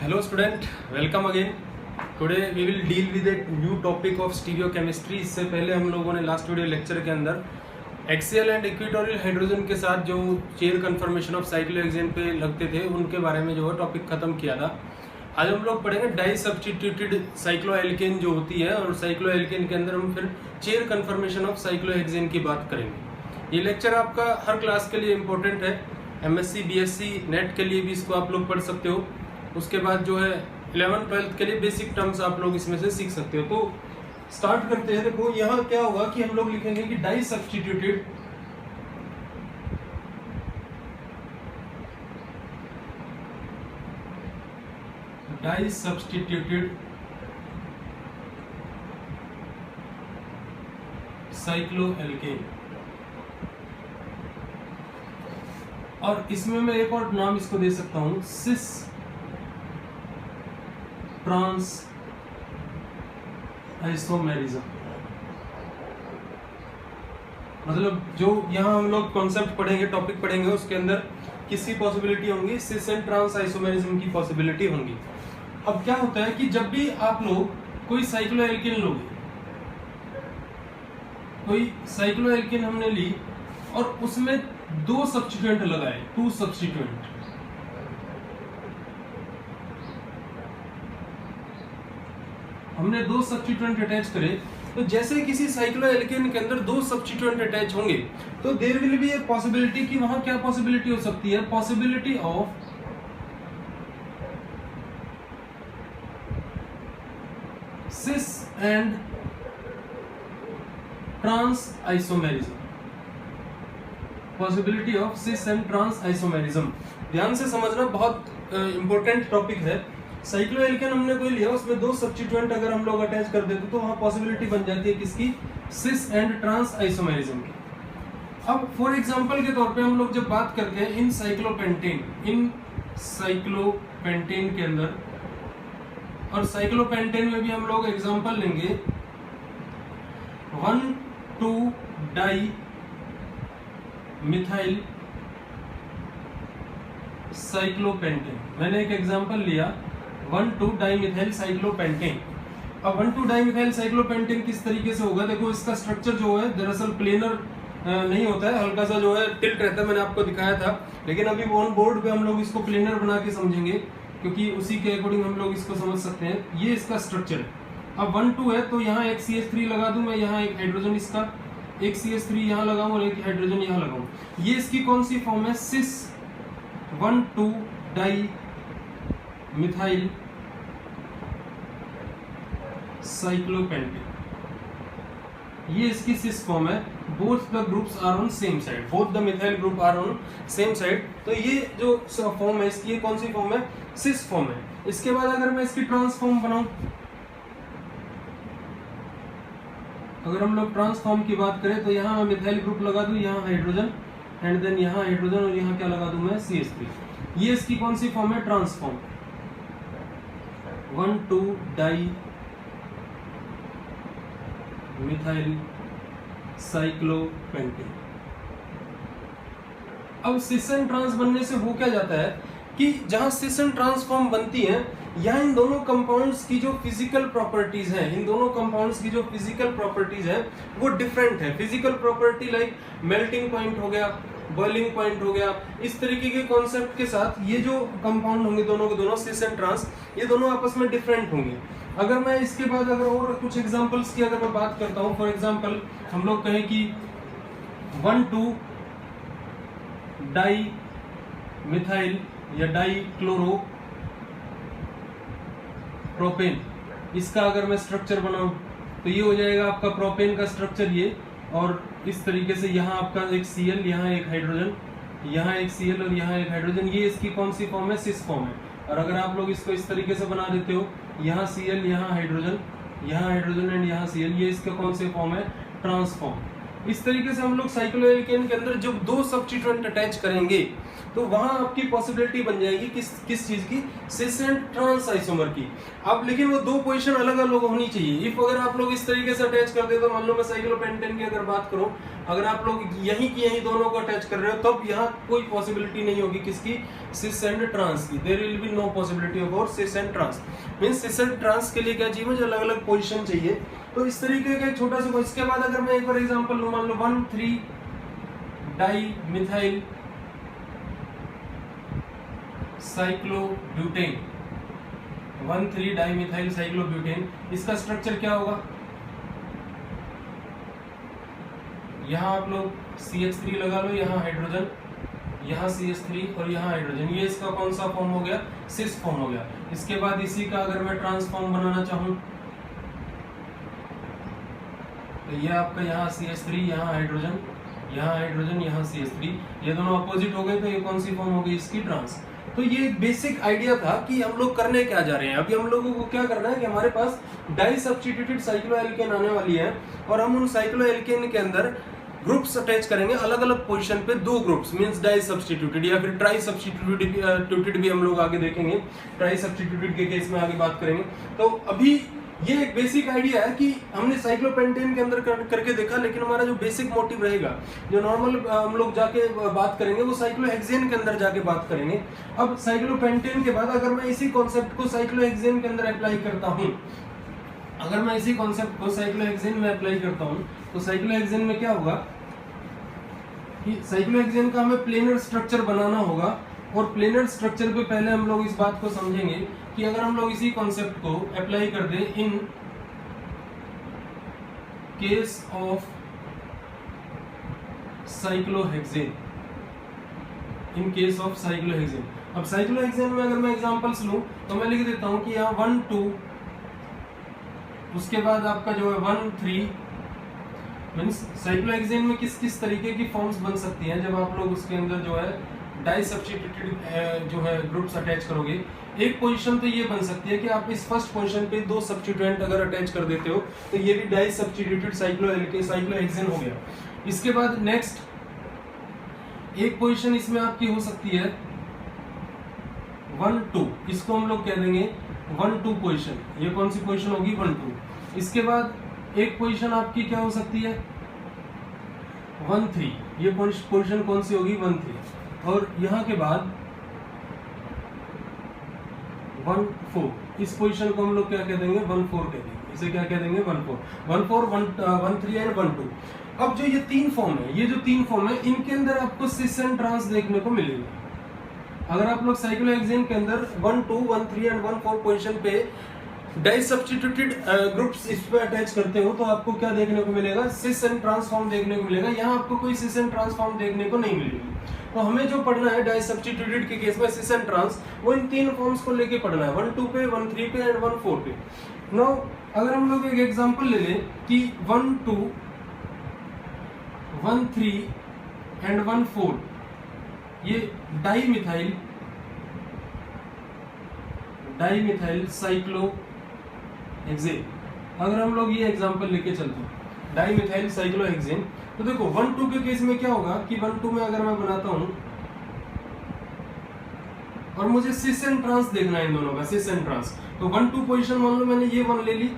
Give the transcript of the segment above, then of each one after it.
Hello student, welcome again. Today we will deal with a new topic of stereochemistry. इससे पहले हम लोगों ने लास्ट वीडियो लेक्चर के अंदर एक्सियल एंड इक्वेटोरियल हाइड्रोजन के साथ जो चेयर कन्फर्मेशन ऑफ साइक्लोहेक्सेन पे लगते थे उनके बारे में जो है टॉपिक खत्म किया था. आज हम लोग पढ़ेंगे डाई सब्स्टिट्यूटेड साइक्लोएल्केन जो होती है और साइक्लोएल्केन के अंदर हम फिर चेयर कन्फर्मेशन ऑफ साइक्लोहेक्सेन की बात करेंगे. ये लेक्चर आपका हर क्लास के लिए इम्पोर्टेंट है. एमएससी बीएससी नेट के लिए भी इसको आप लोग पढ़ सकते हो. उसके बाद जो है 11th-12th के लिए बेसिक टर्म्स आप लोग इसमें से सीख सकते हो. तो स्टार्ट करते हैं. देखो यहाँ क्या होगा कि हम लोग लिखेंगे कि डाई सब्स्टिट्यूटेड साइक्लोएल्केन. और इसमें मैं एक और नाम इसको दे सकता हूं, सिस ट्रांस आइसोमेरिज्म. मतलब जो यहाँ हम लोग कॉन्सेप्ट पढ़ेंगे, टॉपिक पढ़ेंगे, उसके अंदर किसकी पॉसिबिलिटी होंगी, सिस एंड ट्रांस आइसोमेरिज्म की पॉसिबिलिटी होंगी. अब क्या होता है कि जब भी आप लोग कोई साइक्लोएल्केन लोगे, कोई साइक्लोएल्केन हमने ली और उसमें दो सब्स्टिट्यूएंट लगाए, टू सब्स्टिट्यूएंट, हमने दो सब्स्टिट्यूएंट अटैच करे, तो जैसे किसी साइक्लोएल्केन के अंदर दो सब्स्टिट्यूएंट अटैच होंगे तो there will be a possibility कि वहां क्या पॉसिबिलिटी हो सकती है, possibility of cis and trans isomerism. Possibility of cis and trans isomerism. ध्यान से समझना, बहुत इंपॉर्टेंट टॉपिक है. साइक्लोएल्केन हमने कोई लिया, उसमें दो सब्स्टिट्यूएंट अगर हम लोग अटैच कर देते तो वहां पॉसिबिलिटी बन जाती है किसकी, सिस एंड ट्रांस आइसोमेरिज्म की. अब फॉर एग्जांपल के तौर पे हम लोग जब बात करते हैं इन साइक्लोपेंटेन के अंदर, और साइक्लोपेंटेन में भी हम लोग एग्जांपल लेंगे 1,2 डाई मिथाइल साइक्लोपेंटेन. मैंने एक एग्जांपल लिया 1,2 डाइमिथाइल साइक्लोपेंटेन. अब 1,2 डाइमिथाइल साइक्लोपेंटेन किस तरीके से होगा, देखो इसका स्ट्रक्चर जो है दरअसल प्लेनर नहीं होता है, हल्का सा जो है टिल्ट रहता है, मैंने आपको दिखाया था. लेकिन अभी ऑन बोर्ड पे हम लोग इसको प्लेनर बना के समझेंगे क्योंकि उसी के अकॉर्डिंग हम लोग इसको समझ सकते हैं. ये इसका स्ट्रक्चर है. अब 1,2 है तो यहाँ एक CH3 लगा दूं मैं, यहाँ एक हाइड्रोजन, इसका एक CH3 यहाँ लगाऊं और एक हाइड्रोजन यहाँ लगाऊं. ये इसकी कौन सी फॉर्म है, सिस 1,2 डाई मिथाइल साइक्लोपेंटेन. ये इसकी सिस फॉर्म है. Both the groups are on same side, both the methyl group are on same side. तो ये जो फॉर्म है इसकी, कौन सी फॉर्म है, सिस फॉर्म है. इसके बाद अगर मैं इसकी ट्रांसफॉर्म बनाऊं, अगर हम लोग ट्रांसफॉर्म की बात करें तो यहाँ मैं मिथाइल ग्रुप लगा दूं, यहाँ हाइड्रोजन, एंड देन यहाँ हाइड्रोजन और यहाँ क्या लगा दूं मैं, CH3. ये इसकी कौन सी फॉर्म है, ट्रांसफॉर्म 1,2 डाई मिथाइल साइक्लोपेंटेन. अब सिस एंड ट्रांस बनने से हो क्या जाता है कि जहां सिस एंड ट्रांस फॉर्म बनती है, यहाँ इन दोनों कंपाउंड्स की जो फिजिकल प्रॉपर्टीज हैं, इन दोनों कंपाउंड्स की जो फिजिकल प्रॉपर्टीज है वो डिफरेंट है. Physical property like melting point हो गया, बॉइलिंग पॉइंट हो गया, इस तरीके के कॉन्सेप्ट के साथ ये जो कंपाउंड होंगे दोनों के दोनों, सिस एंड ट्रांस, ये दोनों आपस में डिफरेंट होंगे. अगर मैं इसके बाद अगर और कुछ एग्जांपल्स की अगर मैं बात करता हूं, फॉर एग्जांपल हम लोग कहें कि 1,2 डाई मिथाइल या डाई क्लोरो प्रोपेन, इसका अगर मैं स्ट्रक्चर बनाऊं तो ये हो जाएगा आपका प्रोपेन का स्ट्रक्चर ये, और इस तरीके से यहाँ आपका एक Cl, यहाँ एक हाइड्रोजन, यहाँ एक Cl और यहाँ एक हाइड्रोजन. ये इसकी कौन सी फॉर्म है, सिस फॉर्म है. और अगर आप लोग इसको इस तरीके से बना देते हो, यहाँ Cl, यहाँ हाइड्रोजन, यहाँ हाइड्रोजन एंड यहाँ Cl, ये इसका कौन सी फॉर्म है, ट्रांसफॉर्म. इस तरीके से हम लोग साइक्लोएल्केन के अंदर जब दो सब्स्टिट्यूएंट अटैच करेंगे तो वहां आपकी पॉसिबिलिटी बन जाएगी किस चीज की, सिस एंड ट्रांस आइसोमर की। अब लेकिन वो दो पोजीशन अलग अलग होनी चाहिए। इफ अगर आप लोग इस तरीके से अटैच कर दे तो मान लो मैं साइक्लोपेंटेन की अगर बात करूं, अगर आप लोग यहीं की यहीं दोनों को अटैच कर रहे हो तब यहाँ कोई पॉसिबिलिटी नहीं होगी किसकी, सिस एंड ट्रांस की। There will be no possibility of cis and trans. Means cis and trans के लिए क्या चाहिए, मुझे अलग अलग पोजीशन चाहिए। तो इस तरीके का एक छोटा सा, इसके बाद अगर मैं एक बार एग्जांपल लूं, मान लो 1,3 डाइमिथाइल साइक्लोब्यूटेन, 1,3 डाइमिथाइल साइक्लोब्यूटेन, इसका स्ट्रक्चर क्या होगा, यहाँ आप लोग CH3 लगा लो, यहाँ हाइड्रोजन, यहाँ CH3 और यहाँ हाइड्रोजन, ये इसका कौन सा फॉर्म हो गया, सिस फॉर्म हो गया। इसके बाद इसी का अगर मैं ट्रांसफॉर्म बनाना चाहूँ तो ये आपका यहाँ CH3, यहाँ हाइड्रोजन, यहाँ हाइड्रोजन, यहाँ CH3, ये दोनों अपोजिट हो गए तो ये कौन सी फॉर्म हो गई, इसकी ट्रांस। तो ये बेसिक आइडिया था कि हम लोग करने क्या जा रहे हैं। अभी हम लोगों को क्या करना है कि हमारे पास डाई सब्स्टिट्यूटेड साइक्लोएल्केन आने वाली है और हम उन साइक्लोएल्केन के अंदर ग्रुप्स अटैच करेंगे अलग अलग पोजीशन पे, दो ग्रुप्स, मींस डाई सब्स्टिट्यूटेड या फिर ट्राई सब्स्टिट्यूटेड भी हम लोग आगे देखेंगे। ट्राई सब्स्टिट्यूटेड के केस में आगे बात करेंगे। तो अभी ये एक बेसिक आइडिया है कि हमने साइक्लोपेंटेन के अंदर करके देखा, लेकिन हमारा जो बेसिक मोटिव रहेगा, जो नॉर्मल हम लोग जाके बात करेंगे, वो साइक्लोहेक्सेन के अंदर जाके बात करेंगे। अब साइक्लोपेंटेन के बाद अगर मैं इसी कॉन्सेप्ट को साइक्लोहेक्सेन के अंदर अप्लाई करता हूँ, अगर मैं इसी कॉन्सेप्ट को साइक्लोहेक्सेन में अप्लाई करता हूँ तो साइक्लोहेक्सेन में क्या होगा कि साइक्लोहेक्सेन का हमें प्लेनर स्ट्रक्चर बनाना होगा। और प्लेनर स्ट्रक्चर पे पहले हम लोग इस बात को समझेंगे कि अगर हम लोग इसी कॉन्सेप्ट को अप्लाई कर दें in case of cyclohexane, in case of cyclohexane. अब साइक्लोहेक्सेन में अगर मैं एग्जांपल्स लूं तो मैं लिख देता हूं कि यहाँ 1 2, उसके बाद आपका जो है 1 3, मींस साइक्लोहेक्सेन में किस किस तरीके की फॉर्म्स बन सकती हैं जब आप लोग उसके अंदर जो है डाई सब्स्टिट्यूटेड जो है ग्रुप्स अटैच करोगे। एक पोजीशन तो ये बन सकती है कि आप इस फर्स्ट पोजीशन पे दो सब्स्टिट्यूएंट अगर अटैच कर देते हो तो ये भी डाई सब्स्टिट्यूटेड साइक्लोहेक्सेन हो गया। इसके बाद नेक्स्ट एक पोजीशन इसमें आपकी हो सकती है 1 2, इसको हम लोग कह देंगे 1 2 पोजीशन। ये कौन सी पोजीशन होगी, 1 2। इसके बाद एक पोजीशन आपकी क्या हो सकती है 1 3, ये पोजीशन कौन सी होगी 1 3। और यहाँ के बाद 1 4, इस पोजीशन को हम लोग क्या कह देंगे 1 4 कह देंगे। इसे क्या कह देंगे 1 4 1 4 1 3 एंड 1 2। अब जो ये तीन फॉर्म है, ये जो तीन फॉर्म है, इनके अंदर आपको सिस एंड ट्रांस देखने को मिलेगी। अगर आप लोग साइक्लोहेक्सेन के अंदर 1 2 1 3 एंड 1 4 पोजीशन पे डाई सब्स्टिट्यूटेड ग्रुप्स इस पे अटैच करते हो तो आपको क्या देखने को मिलेगा, सिस एंड ट्रांसफॉर्म देखने को मिलेगा। यहाँ आपको कोई सिस एंड ट्रांसफॉर्म देखने को नहीं मिलेगी। तो हमें जो पढ़ना है डाई सब्स्टिट्यूटेड के केस में सिस एंड ट्रांस, वो इन तीन फॉर्म्स को लेके पढ़ना है, 1 2 पे, 1 3 पे एंड 1 4 पे। नाउ अगर हम लोग एक एग्जांपल ले लें कि 1 2 1 3 एंड 1 4, ये डाइमिथाइल साइक्लोहेक्सेन, अगर हम लोग ये एग्जांपल लेके चलते हैं डाइमिथाइल साइक्लोहेक्सेन, तो देखो 1 2 के केस में क्या होगा कि 1 2 में अगर मैं बनाता हूं और मुझे सिस एंड ट्रांस देखना है इन दोनों का, सिस एंड ट्रांस, तो 1 2 पोजीशन मान लो मैंने ये 1 ले ली,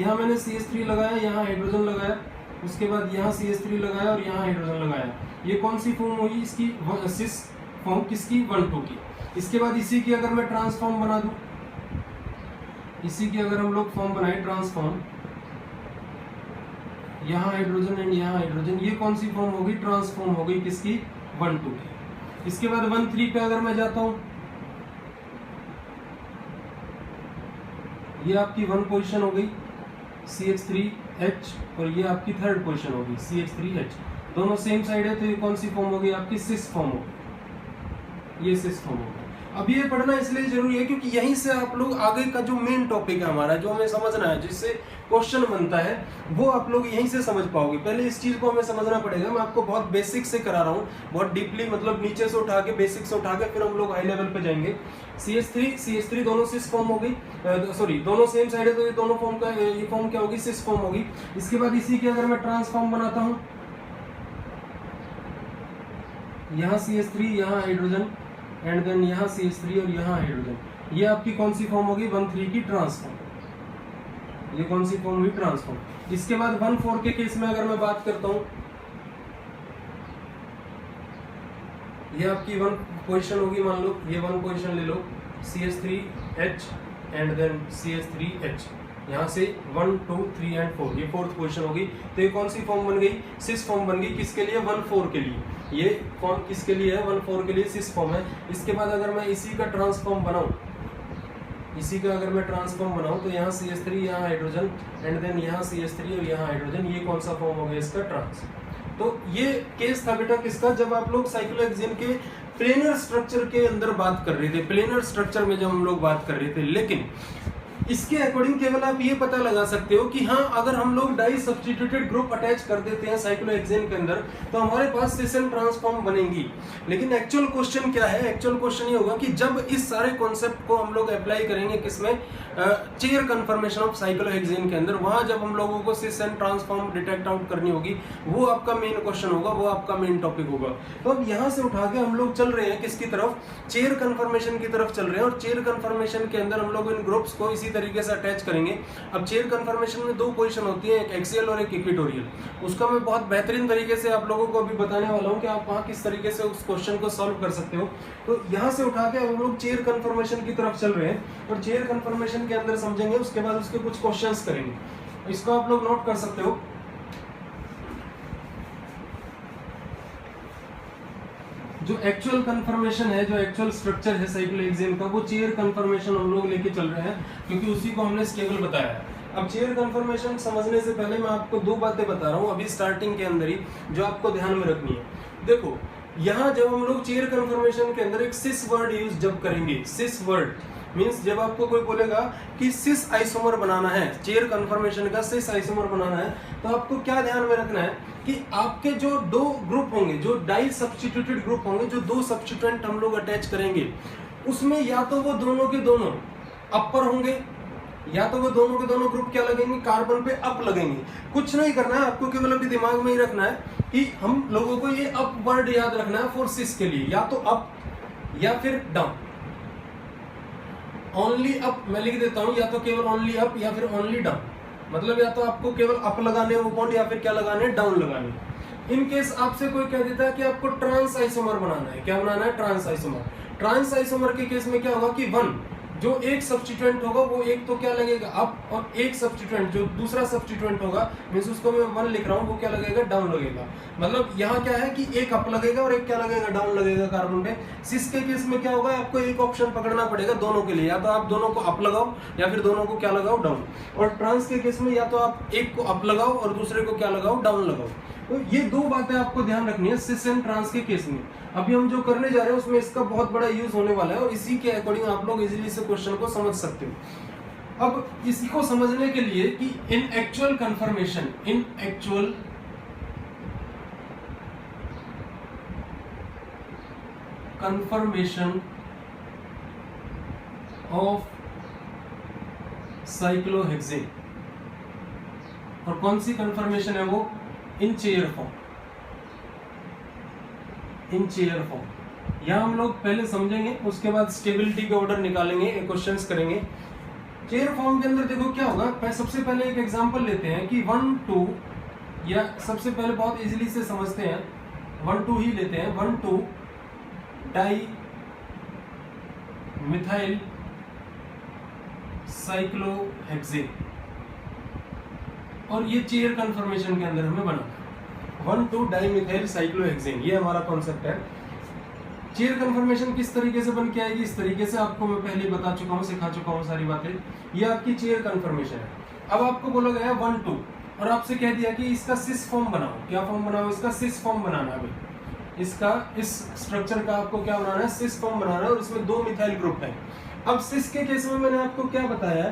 यहाँ मैंने CH3 लगाया, यहाँ हाइड्रोजन लगाया, उसके बाद यहाँ CH3 लगाया और यहाँ हाइड्रोजन लगाया। ये कौन सी फॉर्म होगी इसकी, सिस फॉर्म किसकी, 1 2 की। इसके बाद इसी की अगर मैं ट्रांसफॉर्म बना दूं, इसी की अगर हम लोग फॉर्म बनाए ट्रांसफॉर्म, यहाँ हाइड्रोजन एंड यहाँ हाइड्रोजन, ये कौन सी फॉर्म होगी, ट्रांसफॉर्म हो गई किसकी, 1 2 की। इसके बाद 1 3 पे अगर मैं जाता हूं, ये आपकी 1 पोजीशन हो गई CH3H और ये आपकी 3rd पोजीशन होगी CH3H, दोनों सेम साइड है तो ये कौन सी फॉर्म होगी आपकी, सिस फॉर्म होगी, ये सिस फॉर्म होगी। अब ये पढ़ना इसलिए जरूरी है क्योंकि यहीं से आप लोग आगे का जो मेन टॉपिक है हमारा, जो हमें समझना है, जिससे क्वेश्चन बनता है, वो आप लोग यहीं से समझ पाओगे। पहले इस चीज को हमें समझना पड़ेगा। मैं आपको बहुत बेसिक से करा रहा हूँ, बहुत डीपली, मतलब नीचे से उठा के, बेसिक से उठा के फिर हम लोग हाई लेवल पे जाएंगे। CH3 दोनों सिस फॉर्म हो गई, सॉरी दोनों सेम साइड है तो ये दोनों फॉर्म का, ये फॉर्म क्या होगी, सिस फॉर्म होगी। इसके बाद इसी की अगर मैं ट्रांसफॉर्म बनाता हूँ यहाँ CH3, यहाँ हाइड्रोजन, एंड देन यहाँ CH3 और यहाँ हाइड्रोजन। ये आपकी कौन सी फॉर्म होगी? 1,3 की ट्रांसफॉर्म। ये कौन सी फॉर्म हुई? ट्रांसफॉर्म। इसके बाद 1,4 के केस में अगर मैं बात करता हूँ, ये आपकी 1 पोजीशन होगी, मान लो ये 1 पोजीशन ले लो, CH3H एंड देन CH3H, यहाँ से 1 2 3 एंड 4, ये 4th पोजीशन होगी। तो ये कौन सी फॉर्म बन गई? सिस फॉर्म बन गई। किसके लिए? 1,4 के लिए। ये फॉर्म किसके लिए है? 1,4 के लिए सिस फॉर्म है। इसके बाद अगर मैं इसी का ट्रांसफॉर्म बनाऊं, इसी का अगर मैं ट्रांसफॉर्म बनाऊं, तो यहाँ CH3, यहाँ हाइड्रोजन, एंड देन यहाँ CH3 और यहाँ हाइड्रोजन, ये कौन सा फॉर्म हो गया इसका? ट्रांस। तो ये केस था बेटा किसका? जब आप लोग साइक्लोहेक्सेन के प्लेनर स्ट्रक्चर के अंदर बात कर रहे थे, प्लेनर स्ट्रक्चर में जब हम लोग बात कर रहे थे। लेकिन इसके अकॉर्डिंग केवल आप ये पता लगा सकते हो कि हाँ, अगर हम लोग डाई सब्स्टिट्यूटेड ग्रुप अटैच कर देते हैं साइक्लोहेक्सेन के अंदर, तो हमारे पास सिस एंड ट्रांसफॉर्म बनेंगी। लेकिन एक्चुअल क्वेश्चन क्या है? एक्चुअल क्वेश्चन ये होगा कि जब इस सारे कॉन्सेप्ट को हम लोग अप्लाई करेंगे किसमें? चेयर कन्फर्मेशन ऑफ साइक्लोहेक्सेन के अंदर, वहां जब हम लोगों को cis and transform detect out करनी होगी, वो आपका मेन क्वेश्चन होगा, वो आपका मेन टॉपिक होगा। तो अब यहाँ से उठा के हम लोग चल रहे हैं किसकी तरफ? चेयर कन्फर्मेशन की तरफ चल रहे हैं। और चेयर कन्फर्मेशन के अंदर हम लोग इन ग्रुप्स को इसी तरीके से अटैच करेंगे। अब चेयर कन्फर्मेशन में 2 पोजीशन होती है, एक एक्सियल और एक इक्वेटोरियल। उसका मैं बहुत बेहतरीन तरीके से आप लोगों को अभी बताने वाला हूँ कि आप वहाँ किस तरीके से उस क्वेश्चन को सॉल्व कर सकते हो। तो यहाँ से उठा के हम लोग चेयर कन्फर्मेशन की तरफ चल रहे हैं और चेयर कन्फर्मेशन के अंदर समझेंगे, उसके बाद उसके कुछ क्वेश्चंस करेंगे। इसको आप लोग नोट कर सकते हो। जो एक्चुअल कन्फर्मेशन है, जो एक्चुअल स्ट्रक्चर है साइक्लोहेक्सेन का, वो चेयर कन्फर्मेशन हम लोग लेके चल रहे हैं, क्योंकि उसी को हमने स्टेबल बताया है। अब चेयर कन्फर्मेशन समझने से पहले मैं आपको 2 बातें बता रहा हूँ अभी स्टार्टिंग के अंदर ही, जो आपको ध्यान में रखनी है। देखो, यहाँ जब हम लोग चेयर कन्फर्मेशन के अंदर एक सिस वर्ड यूज जब करेंगे, सिस वर्ड मींस जब आपको कोई बोलेगा कि सिस आइसोमर बनाना है, चेयर कन्फर्मेशन का सिस आइसोमर बनाना है, तो आपको क्या ध्यान में रखना है कि आपके जो 2 ग्रुप होंगे, जो डाई सब्स्टिट्यूटेड ग्रुप होंगे, जो 2 सब्स्टिट्यूएंट हम लोग अटैच करेंगे, उसमें या तो वो दोनों के दोनों अपर होंगे, या तो वो दोनों के दोनों ग्रुप क्या लगेंगे? कार्बन पे अप लगेंगे। कुछ नहीं करना है आपको, केवल अभी दिमाग में ही रखना है कि हम लोगों को ये अप वर्ड याद रखना है फॉर सिस के लिए, या तो अप या फिर डाउन। ओनली अप मैं लिख देता हूं, या तो केवल ओनली अप या फिर ओनली डाउन। मतलब या तो आपको केवल अप लगाने वो पॉइंट, या फिर क्या लगाने? डाउन लगाने। इन केस आपसे कोई कह देता है कि आपको ट्रांस आइसोमर बनाना है, क्या बनाना है? Trans isomer. ट्रांस आइसोमर के केस में क्या होगा कि 1 जो एक सब्स्टिट्यूएंट होगा, वो एक तो क्या लगेगा? अप, और एक सब्स्टिट्यूएंट जो दूसरा सब्स्टिट्यूएंट होगा, मींस उसको मैं 1 लिख रहा हूँ, वो क्या लगेगा? डाउन लगेगा। मतलब यहाँ क्या है कि एक अप लगेगा और एक क्या लगेगा? डाउन लगेगा कार्बन पे। सिस के केस में क्या होगा? आपको एक ऑप्शन पकड़ना पड़ेगा दोनों के लिए, या तो आप दोनों को अप लगाओ या फिर दोनों को क्या लगाओ? डाउन। और ट्रांस के केस में या तो आप एक को अप लगाओ और दूसरे को क्या लगाओ? डाउन लगाओ। तो ये 2 बातें आपको ध्यान रखनी है सिस एंड ट्रांस के केस में। अभी हम जो करने जा रहे हैं उसमें इसका बहुत बड़ा यूज होने वाला है, और इसी के अकॉर्डिंग आप लोग इजीली से क्वेश्चन को समझ सकते हो। अब इसको समझने के लिए कि in actual conformation, in actual conformation of cyclohexane, और कौन सी कन्फर्मेशन है वो? In chair form. In chair form यहाँ हम लोग पहले समझेंगे, उसके बाद स्टेबिलिटी के ऑर्डर निकालेंगे, क्वेश्चंस करेंगे। चेयर फॉर्म के अंदर देखो क्या होगा। सबसे पहले एक एग्जांपल लेते हैं कि 1 2, या सबसे पहले बहुत इजीली से समझते हैं, 1 2 ही लेते हैं। 1 2 डाई मिथाइल साइक्लोहेक्सेन, और ये चेयर कन्फर्मेशन के अंदर हमें बना 1 2 डाई मिथाइल साइक्लोहेक्सेन, ये हमारा कॉन्सेप्ट है। चेयर कन्फर्मेशन किस तरीके से बन के आएगी? इस तरीके से आपको मैं पहले बता चुका हूँ, सिखा चुका हूँ सारी बातें। ये आपकी चेयर कन्फर्मेशन है। अब आपको बोला गया 1 2, और आपसे कह दिया कि इसका सिस फॉर्म बनाओ। क्या फॉर्म बनाओ? इसका सिस फॉर्म बनाना है। इसका इस स्ट्रक्चर का आपको क्या बनाना है? सिस फॉर्म बनाना है, और इसमें 2 मिथाइल ग्रुप है। अब सिस के केस में मैंने आपको क्या बताया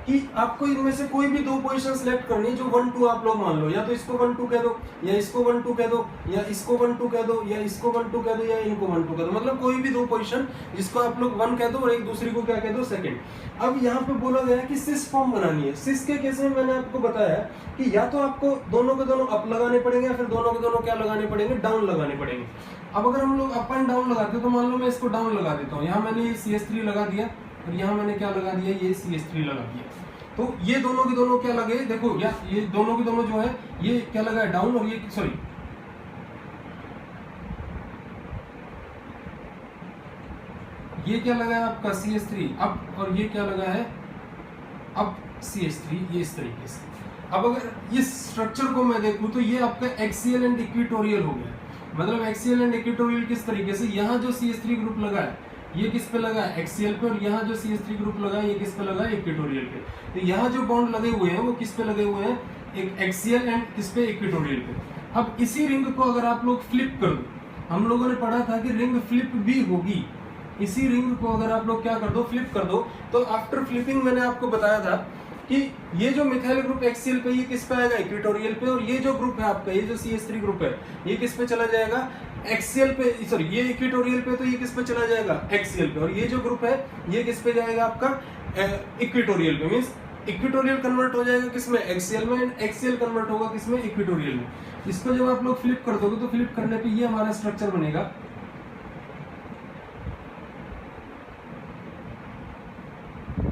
कि आपको इनमें से कोई भी दो पोजीशन सिलेक्ट करनी है जो 1 2 आप लोग मान लो, या तो इसको 1 2 कह दो, या इसको 1 2 कह दो, या इसको 1 2 कह दो, या इसको 1 2 कह दो, या इनको 1 2 कह दो, मतलब कोई भी दो पोजीशन जिसको आप लोग 1 कह दो और एक दूसरी को क्या कह दो सेकंड। अब यहाँ पे बोला गया है कि सिस फॉर्म बनानी है। सिस के केस में मैंने आपको बताया कि या तो आपको दोनों के दोनों अप लगाने पड़ेंगे या फिर दोनों के दोनों क्या लगाने पड़ेंगे, डाउन लगाने पड़ेंगे। अब अगर हम लोग अप एंड डाउन लगाते हैं तो मान लो मैं इसको डाउन लगा देता हूँ, यहाँ मैंने ये CS3 लगा दिया और यहाँ मैंने क्या लगा दिया, ये CS3 लगा दिया। तो ये दोनों के दोनों क्या लगे, देखो या ये दोनों के दोनों जो है ये क्या लगा है डाउन, और ये सॉरी ये क्या लगा है आपका CS3 अप, और ये क्या लगा है अब CS3, ये इस तरीके से। अब अगर इस स्ट्रक्चर को मैं देखूं तो ये आपका एक्सियल एंड इक्वेटोरियल हो गया। मतलब एक्सियल एंड इक्वेटोरियल किस तरीके से, यहाँ जो CS3 ग्रुप लगा है ये किस पे लगा है, एक्सियल पे, और यहाँ जो CS3 ग्रुप लगा है ये किस पे लगा है, इक्वेटोरियल पे। तो यहाँ जो बॉन्ड लगे हुए हैं वो किस पे लगे हुए हैं, एक एक्सियल एंड किस पे, इक्वेटोरियल पे। अब इसी रिंग को अगर आप लोग फ्लिप कर दो, हम लोगों ने पढ़ा था कि रिंग फ्लिप भी होगी, इसी रिंग को अगर आप लोग क्या कर दो, फ्लिप कर दो, तो आफ्टर फ्लिपिंग मैंने आपको बताया था कि ये जो मिथाइल ग्रुप एक्सियल पे ये किस पे आएगा, इक्वेटोरियल पे, और ये जो ग्रुप है आपका, ये जो CS3 ग्रुप है ये किस पे चला जाएगा, एक्सियल पे, सॉरी ये इक्वेटोरियल पे, तो ये किस पे चला जाएगा, एक्सियल पे, और ये जो ग्रुप है ये किस पे जाएगा आपका, इक्वेटोरियल पे। मींस इक्वेटोरियल कन्वर्ट हो जाएगा किसमें, एक्सियल में, एंड एक्सियल कन्वर्ट होगा किसमें, इक्वेटोरियल में। इसको जब आप लोग फ्लिप कर दोगे तो फ्लिप करने पे ये हमारा स्ट्रक्चर बनेगा,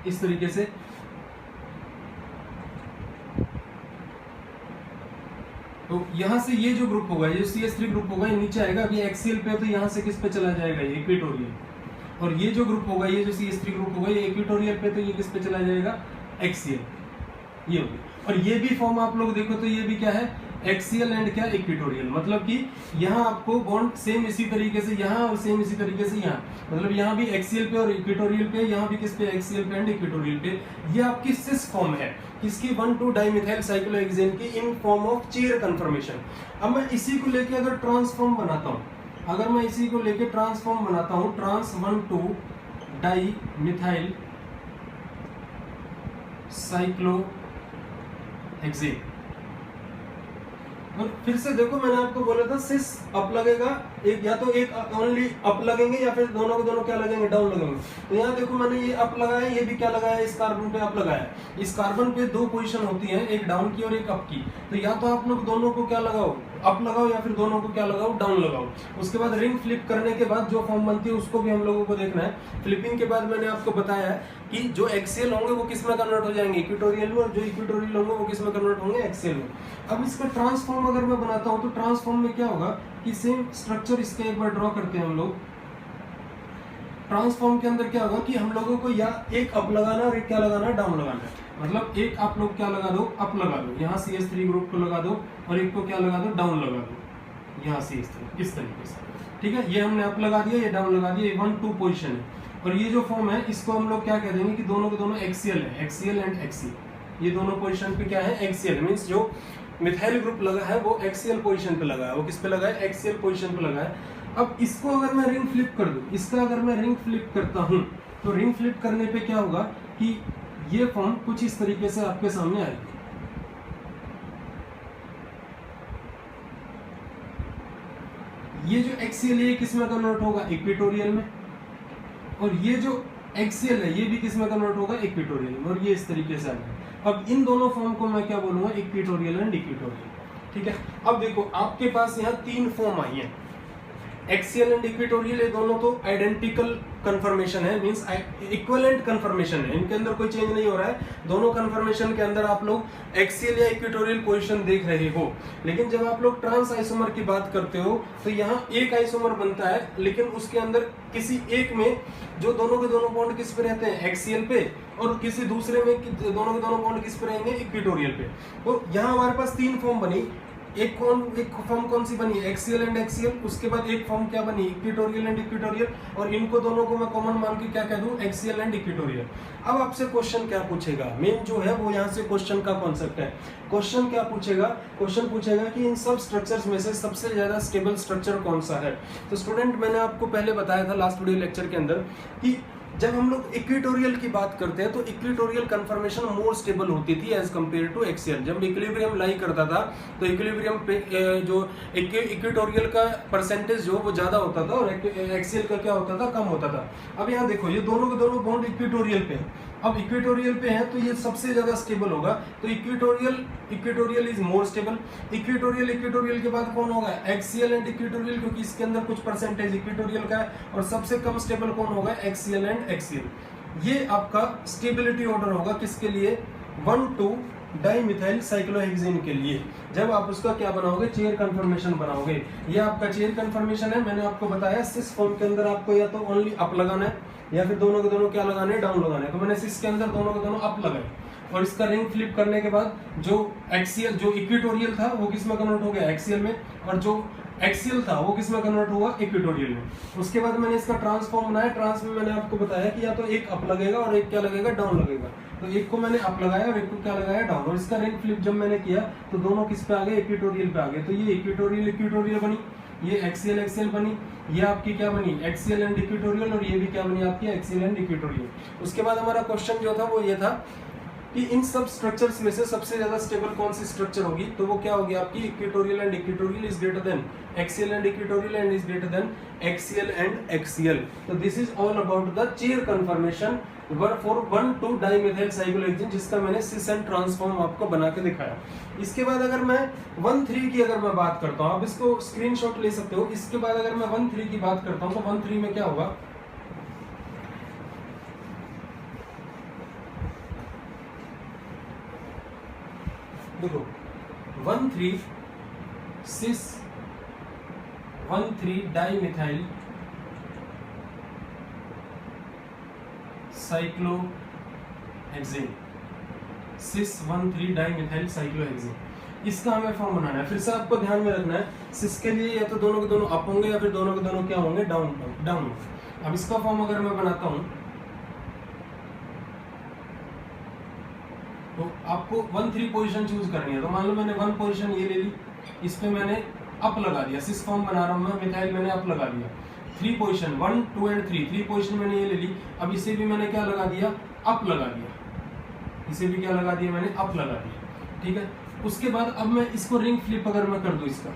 इस तरीके से। तो यहाँ से ये जो ग्रुप होगा, ये CS3 ग्रुप होगा, ये नीचे आएगा, अभी एक्सियल पे, तो यहाँ से किस पे चला जाएगा, ये इक्वेटोरियल। और ये जो ग्रुप होगा, ये जो CS3 ग्रुप होगा, ये इक्वेटोरियल पे, तो ये किस पे चला जाएगा, एक्सियल, ये होगी। और ये भी फॉर्म आप लोग देखो तो ये भी क्या है, एक्सियल एंड क्या, इक्वेटोरियल। मतलब कि यहाँ आपको बॉन्ड सेम इसी तरीके से यहाँ और सेम इसी तरीके से यहाँ, मतलब यहाँ भी एक्सियल पे और इक्वेटोरियल पे, यहाँ भी किस पे, एक्सियल पे एंड इक्वेटोरियल पे। ये आपकी सिस फॉर्म है किसकी, 1,2 डाइमिथाइल साइक्लोहेक्सेन की, in form of chair conformation. अब मैं इसी को लेके अगर ट्रांसफॉर्म बनाता हूँ, अगर मैं इसी को लेके ट्रांसफॉर्म बनाता हूँ, ट्रांस 1,2 डाइमिथाइल साइक्लोहेक्सेन, और फिर से देखो मैंने आपको बोला था सिस अप लगेगा, एक या तो एक ओनली अप लगेंगे या फिर दोनों के दोनों क्या लगेंगे, डाउन लगेंगे। तो यहाँ देखो मैंने ये अप लगाया, ये भी क्या लगाया, इस कार्बन पे अप लगाया। इस कार्बन पे दो पोजीशन होती है, एक डाउन की और एक अप की। तो या तो आप लोग दोनों को क्या लगाओ, अप लगाओ, या फिर दोनों को क्या लगाओ, डाउन लगाओ। उसके बाद रिंग फ्लिप करने के बाद जो फॉर्म बनती है उसको भी हम लोगों को देखना है। फ्लिपिंग के बाद मैंने आपको बताया है कि जो एक्सियल होंगे वो किस में कन्वर्ट हो जाएंगे, इक्वेटोरियल में, और जो इक्वेटोरियल होंगे वो किस में कन्वर्ट होंगे, एक्सियल में। अब इसका ट्रांसफॉर्म अगर मैं बनाता हूं तो ट्रांसफॉर्म में क्या होगा कि सेम स्ट्रक्चर इसका एक बार ड्रॉ करते हैं हम लोग। ट्रांसफॉर्म के अंदर क्या होगा कि हम लोगों को या एक अप लगाना और एक क्या लगाना, डाउन लगाना है। मतलब एक आप लोग क्या लगा दो, अप लगा दो, यहाँ CS3 ग्रुप को लगा दो, और एक को क्या लगा दो, डाउन लगा दो, यहाँ CS3, इस तरीके से। ठीक है, ये हमने अप लगा दिया, ये डाउन लगा दिया, ये 1-2 पोजीशन है। और ये जो फॉर्म है इसको हम लोग क्या कह देंगे कि दोनों के दोनों एक्सियल है, एक्सियल एंड एक्सियल। ये दोनों पोजीशन पे क्या है, एक्सियल। मींस जो मिथाइल ग्रुप लगा है वो एक्सियल पोजीशन पे लगा है, वो किस पे लगा है, एक्सियल पोजीशन पे लगा है। अब इसको अगर मैं रिंग फ्लिप कर दूं, इसका अगर मैं रिंग फ्लिप करता हूं तो रिंग फ्लिप करने पे क्या होगा कि ये फॉर्म कुछ इस तरीके से आपके सामने आएगी। ये जो एक्सियल है किस में कन्वर्ट होगा, इक्वेटोरियल में, और ये जो एक्सियल है ये भी किस में कन्वर्ट होगा, इक्वेटोरियल में, और ये इस तरीके से आएगा। अब इन दोनों फॉर्म को मैं क्या बोलूंगा, इक्वेटोरियल एंड इक्वेटोरियल। ठीक है, अब देखो आपके पास यहाँ 3 फॉर्म आई है, एक्सियल एंड इक्वेटोरियल। ये दोनों तो आइडेंटिकल कन्फर्मेशन है, मींस इक्विवेलेंट कन्फर्मेशन है, इनके अंदर कोई चेंज नहीं हो रहा है। दोनों कन्फर्मेशन के अंदर आप लोग एक्सियल या इक्वेटोरियल पोजीशन देख रहे हो। लेकिन जब आप लोग ट्रांस आइसोमर की बात करते हो तो यहाँ एक आइसोमर बनता है, लेकिन उसके अंदर किसी एक में जो दोनों के दोनों बॉन्ड किस पे रहते हैं, एक्सियल पे, और किसी दूसरे में दोनों के दोनों बॉन्ड किस पे रहेंगे, इक्वेटोरियल पे। तो यहाँ हमारे पास 3 फॉर्म बनी। एक फॉर्म कौन सी बनी, एक्सियल एंड एक्सियल। उसके बाद एक फॉर्म क्या बनी, इक्वेटोरियल एंड इक्वेटोरियल, और इनको दोनों को मैं कॉमन मान के क्या कह दूं, एक्सियल एंड इक्वेटोरियल। अब आपसे क्वेश्चन क्या पूछेगा, मेन जो है वो यहाँ से क्वेश्चन का कॉन्सेप्ट है। क्वेश्चन क्या पूछेगा, क्वेश्चन पूछेगा कि इन सब स्ट्रक्चर्स में से सबसे ज्यादा स्टेबल स्ट्रक्चर कौन सा है। तो स्टूडेंट मैंने आपको पहले बताया था लास्ट वीडियो लेक्चर के अंदर कि जब हम लोग इक्वेटोरियल की बात करते हैं तो इक्वेटोरियल कन्फर्मेशन मोर स्टेबल होती थी एज कम्पेयर टू एक्सियल। जब इक्विलिब्रियम लाई करता था तो इक्विलिब्रियम पे जो इक्वेटोरियल का परसेंटेज जो वो ज्यादा होता था और एक्सियल का क्या होता था, कम होता था। अब यहाँ देखो ये दोनों के दोनों बॉन्ड इक्वेटोरियल पे है। अब इक्वेटोरियल पे है तो ये सबसे ज्यादा स्टेबल होगा, तो equatorial is more stable. Equatorial के बाद कौन होगा, एक्सियल एंड इक्वेटोरियल, क्योंकि इसके अंदर कुछ परसेंटेज इक्वेटोरियल का है। और सबसे कम स्टेबल कौन होगा, एक्सियल एंड एक्सियल। ये आपका स्टेबिलिटी ऑर्डर होगा किसके लिए, 1,2 डाइमिथाइल साइक्लोहेक्सेन के लिए। जब आप उसका क्या बनाओगे, चेयर कन्फर्मेशन बनाओगे। ये आपका चेयर कन्फर्मेशन है, मैंने आपको बताया सिस फॉर्म के अंदर आपको या तो ओनली अप लगाना है या फिर दोनों के दोनों क्या लगाने हैं, डाउन लगाने हैं। तो मैंने सिस के अंदर दोनों के दोनों अप लगाए और इसका रिंग फ्लिप करने के बाद जो एक्सियल जो इक्वेटोरियल था वो किस में कन्वर्ट हो गया, एक्सियल में, और जो एक्सियल था वो किस में कन्वर्ट हुआ, इक्वेटोरियल में। उसके बाद मैंने इसका ट्रांसफॉर्म बनाया। ट्रांस में मैंने आपको बताया कि या तो एक अप लगेगा और एक क्या लगेगा, डाउन लगेगा। तो एक को मैंने अप लगाया और एक को क्या लगाया, डाउन। और इसका रिंग फ्लिप जब मैंने किया तो दोनों किस पे आ गए, इक्वेटोरियल पे आ गए। तो ये इक्वेटोरियल बनी, ये एक्सियल बनी, ये आपकी क्या बनी, एक्सियल एंड इक्वेटोरियल, और ये भी क्या बनी आपकी, एक्सियल एंड इक्वेटोरियल। उसके बाद हमारा क्वेश्चन जो था वो ये था कि इन सब स्ट्रक्चर्स में से सबसे ज्यादा स्टेबल कौन सी स्ट्रक्चर होगी, तो वो क्या होगी आपकी, equatorial and equatorial is greater than axial and equatorial and is greater than axial and axial. तो this is all about the chair conformation for 1,2 dimethyl cyclohexane, जिसका मैंने सिस एंड ट्रांसफॉर्म आपको बना के दिखाया। इसके बाद अगर मैं 1,3 की अगर मैं बात करता हूँ, आप इसको स्क्रीनशॉट ले सकते हो। इसके बाद अगर मैं 1,3 की बात करता हूँ तो 1,3 में क्या होगा, देखो 1,3 सिस 1,3 डाइमिथाइल साइक्लोहेक्सेन, सिस 1,3 डाइमिथाइल साइक्लोहेक्सेन, इसका हमें फॉर्म बनाना है। फिर से आपको ध्यान में रखना है, सिस के लिए या तो दोनों के दोनों अप होंगे या फिर दोनों के दोनों क्या होंगे, डाउन। अब इसका फॉर्म अगर मैं बनाता हूं तो आपको 1,3 पोजीशन चूज करनी है। तो मान लो मैंने 1 पोजीशन ये ले ली, इस पे मैंने अप लगा दिया, सिस फॉर्म बना रहा हूं मैं, मिथाइल मैंने अप लगा दिया। 3 पोजीशन 1, 2 एंड 3 पोजीशन मैंने ये ले ली। अब इसे भी मैंने क्या लगा दिया, अप लगा दिया, इसे भी क्या लगा दिया मैंने, अप लगा दिया। ठीक है, उसके बाद अब मैं इसको रिंग फ्लिप अगर मैं कर दूं, इसका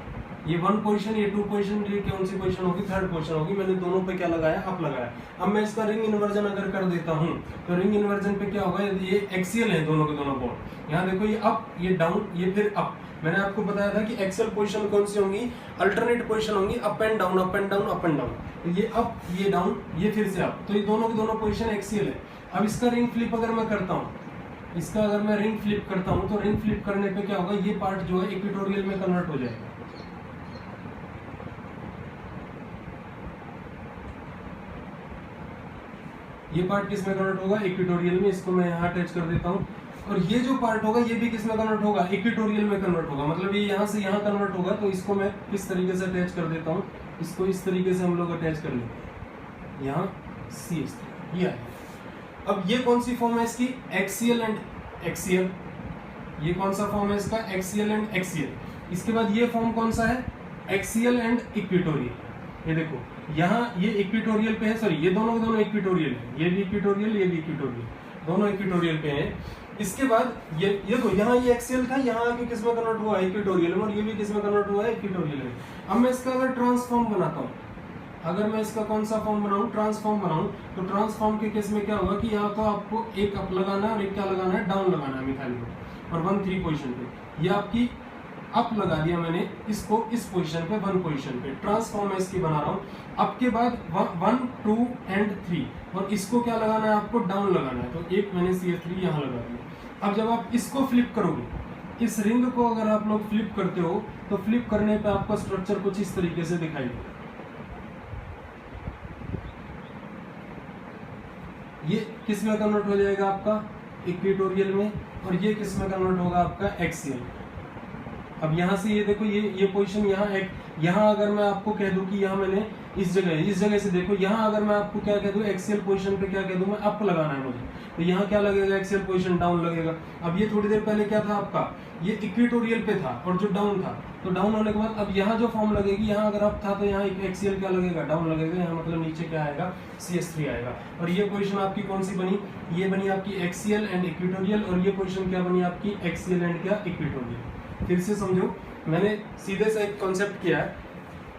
ये 1 पोजीशन, ये 2 पोजीशन, ये कौन सी पोजीशन होगी, 3rd पोजीशन होगी। मैंने दोनों पे क्या लगाया, अप लगाया। अब मैं इसका रिंग इन्वर्जन अगर कर देता हूं तो रिंग इन्वर्जन पे क्या होगा, यदि ये एक्सियल है दोनों के दोनों बॉन्ड, यहाँ देखो ये अप, ये डाउन, ये फिर अप। मैंने आपको बताया था कि एक्सियल पोजीशन कौन सी होंगी, अल्टरनेट पोजीशन होंगी, up and down, up and down, up and down. तो ये अप, ये डाउन, ये फिर से अप, तो ये दोनों के दोनों पोजीशन एक्सियल है। अब इसका रिंग फ्लिप अगर मैं करता हूँ, इसका अगर मैं रिंग फ्लिप करता हूँ तो रिंग फ्लिप करने पे क्या होगा, ये पार्ट जो है इक्वेटोरियल में कन्वर्ट हो जाएगा। ये पार्ट किस में कन्वर्ट होगा, इक्वेटोरियल में। इसको मैं यहाँ अटैच कर देता हूँ। और ये जो पार्ट होगा ये भी किस में कन्वर्ट होगा, इक्वेटोरियल में कन्वर्ट होगा। मतलब ये यहाँ से यहाँ कन्वर्ट होगा। तो इसको मैं किस तरीके से अटैच कर देता हूँ, इसको इस तरीके से हम लोग अटैच कर लेते हैं, यहाँ सी इस तरह, ये आएगा। अब ये कौन सी फॉर्म है इसकी, एक्सियल एंड एक्सियल। ये कौन सा फॉर्म है इसका, एक्सियल एंड एक्सियल। इसके बाद ये फॉर्म कौन सा है, एक्सियल एंड इक्वेटोरियल। ये देखो यहाँ ये इक्वेटोरियल पे है, सॉरी ये दोनों के दोनों इक्वेटोरियल है, ये भी इक्वेटोरियल, ये भी इक्वेटोरियल, दोनों इक्वेटोरियल पे हैं। इसके बाद ये देखो यहाँ ये एक्सियल था, यहाँ आके किस में कन्वर्ट हुआ, इक्वेटोरियल में, और ये भी किस में कन्वर्ट हुआ है, इक्वेटोरियल में। अब मैं इसका अगर ट्रांसफॉर्म बनाता हूँ, अगर मैं इसका कौन सा फॉर्म बनाऊं, ट्रांसफॉर्म बनाऊं, तो ट्रांसफॉर्म के केस में क्या होगा कि यहाँ तो आपको एक अप लगाना है और एक क्या लगाना है, डाउन लगाना है मिथाइल को। और 1,3 पोजीशन पे ये आपकी अप लगा दिया मैंने, इसको इस पोजीशन पे 1 पोजीशन पे ट्रांसफॉर्म मैं इसकी बना रहा हूँ। अब के बाद 1, 2 एंड 3, और इसको क्या लगाना है, आपको डाउन लगाना है। तो एक मैंने CH3 यहाँ लगा दिया। अब जब आप इसको फ्लिप करोगे, इस रिंग को अगर आप लोग फ्लिप करते हो तो फ्लिप करने पे आपका स्ट्रक्चर कुछ इस तरीके से दिखाई देगा। ये किस में कन्वर्ट हो जाएगा आपका, इक्वेटोरियल में, और ये किस में कन्वर्ट होगा आपका, एक्सियल। अब यहाँ से ये देखो ये पोजीशन यहाँ अगर मैं आपको कह दूं कि यहाँ मैंने इस जगह से देखो, यहाँ अगर मैं आपको क्या कह दूं, एक्सियल पोजीशन पे क्या कह दूं मैं, अप लगाना है मुझे, तो यहाँ क्या लगेगा, एक्सियल पोजीशन डाउन लगेगा। अब ये थोड़ी देर पहले क्या था आपका, ये इक्वेटोरियल पे था और जो डाउन था, तो डाउन होने के बाद अब यहाँ जो फॉर्म लगेगी, यहाँ अगर अप था तो यहाँ एक्सियल क्या लगेगा, डाउन लगेगा। यहाँ मतलब नीचे क्या आएगा, CS3 आएगा। और ये पोजीशन आपकी कौन सी बनी, ये बनी आपकी एक्सियल एंड इक्वेटोरियल, और ये पोजीशन क्या बनी आपकी, एक्सियल एंड क्या, इक्वेटोरियल। फिर से समझो, मैंने सीधे से एक कॉन्सेप्ट किया है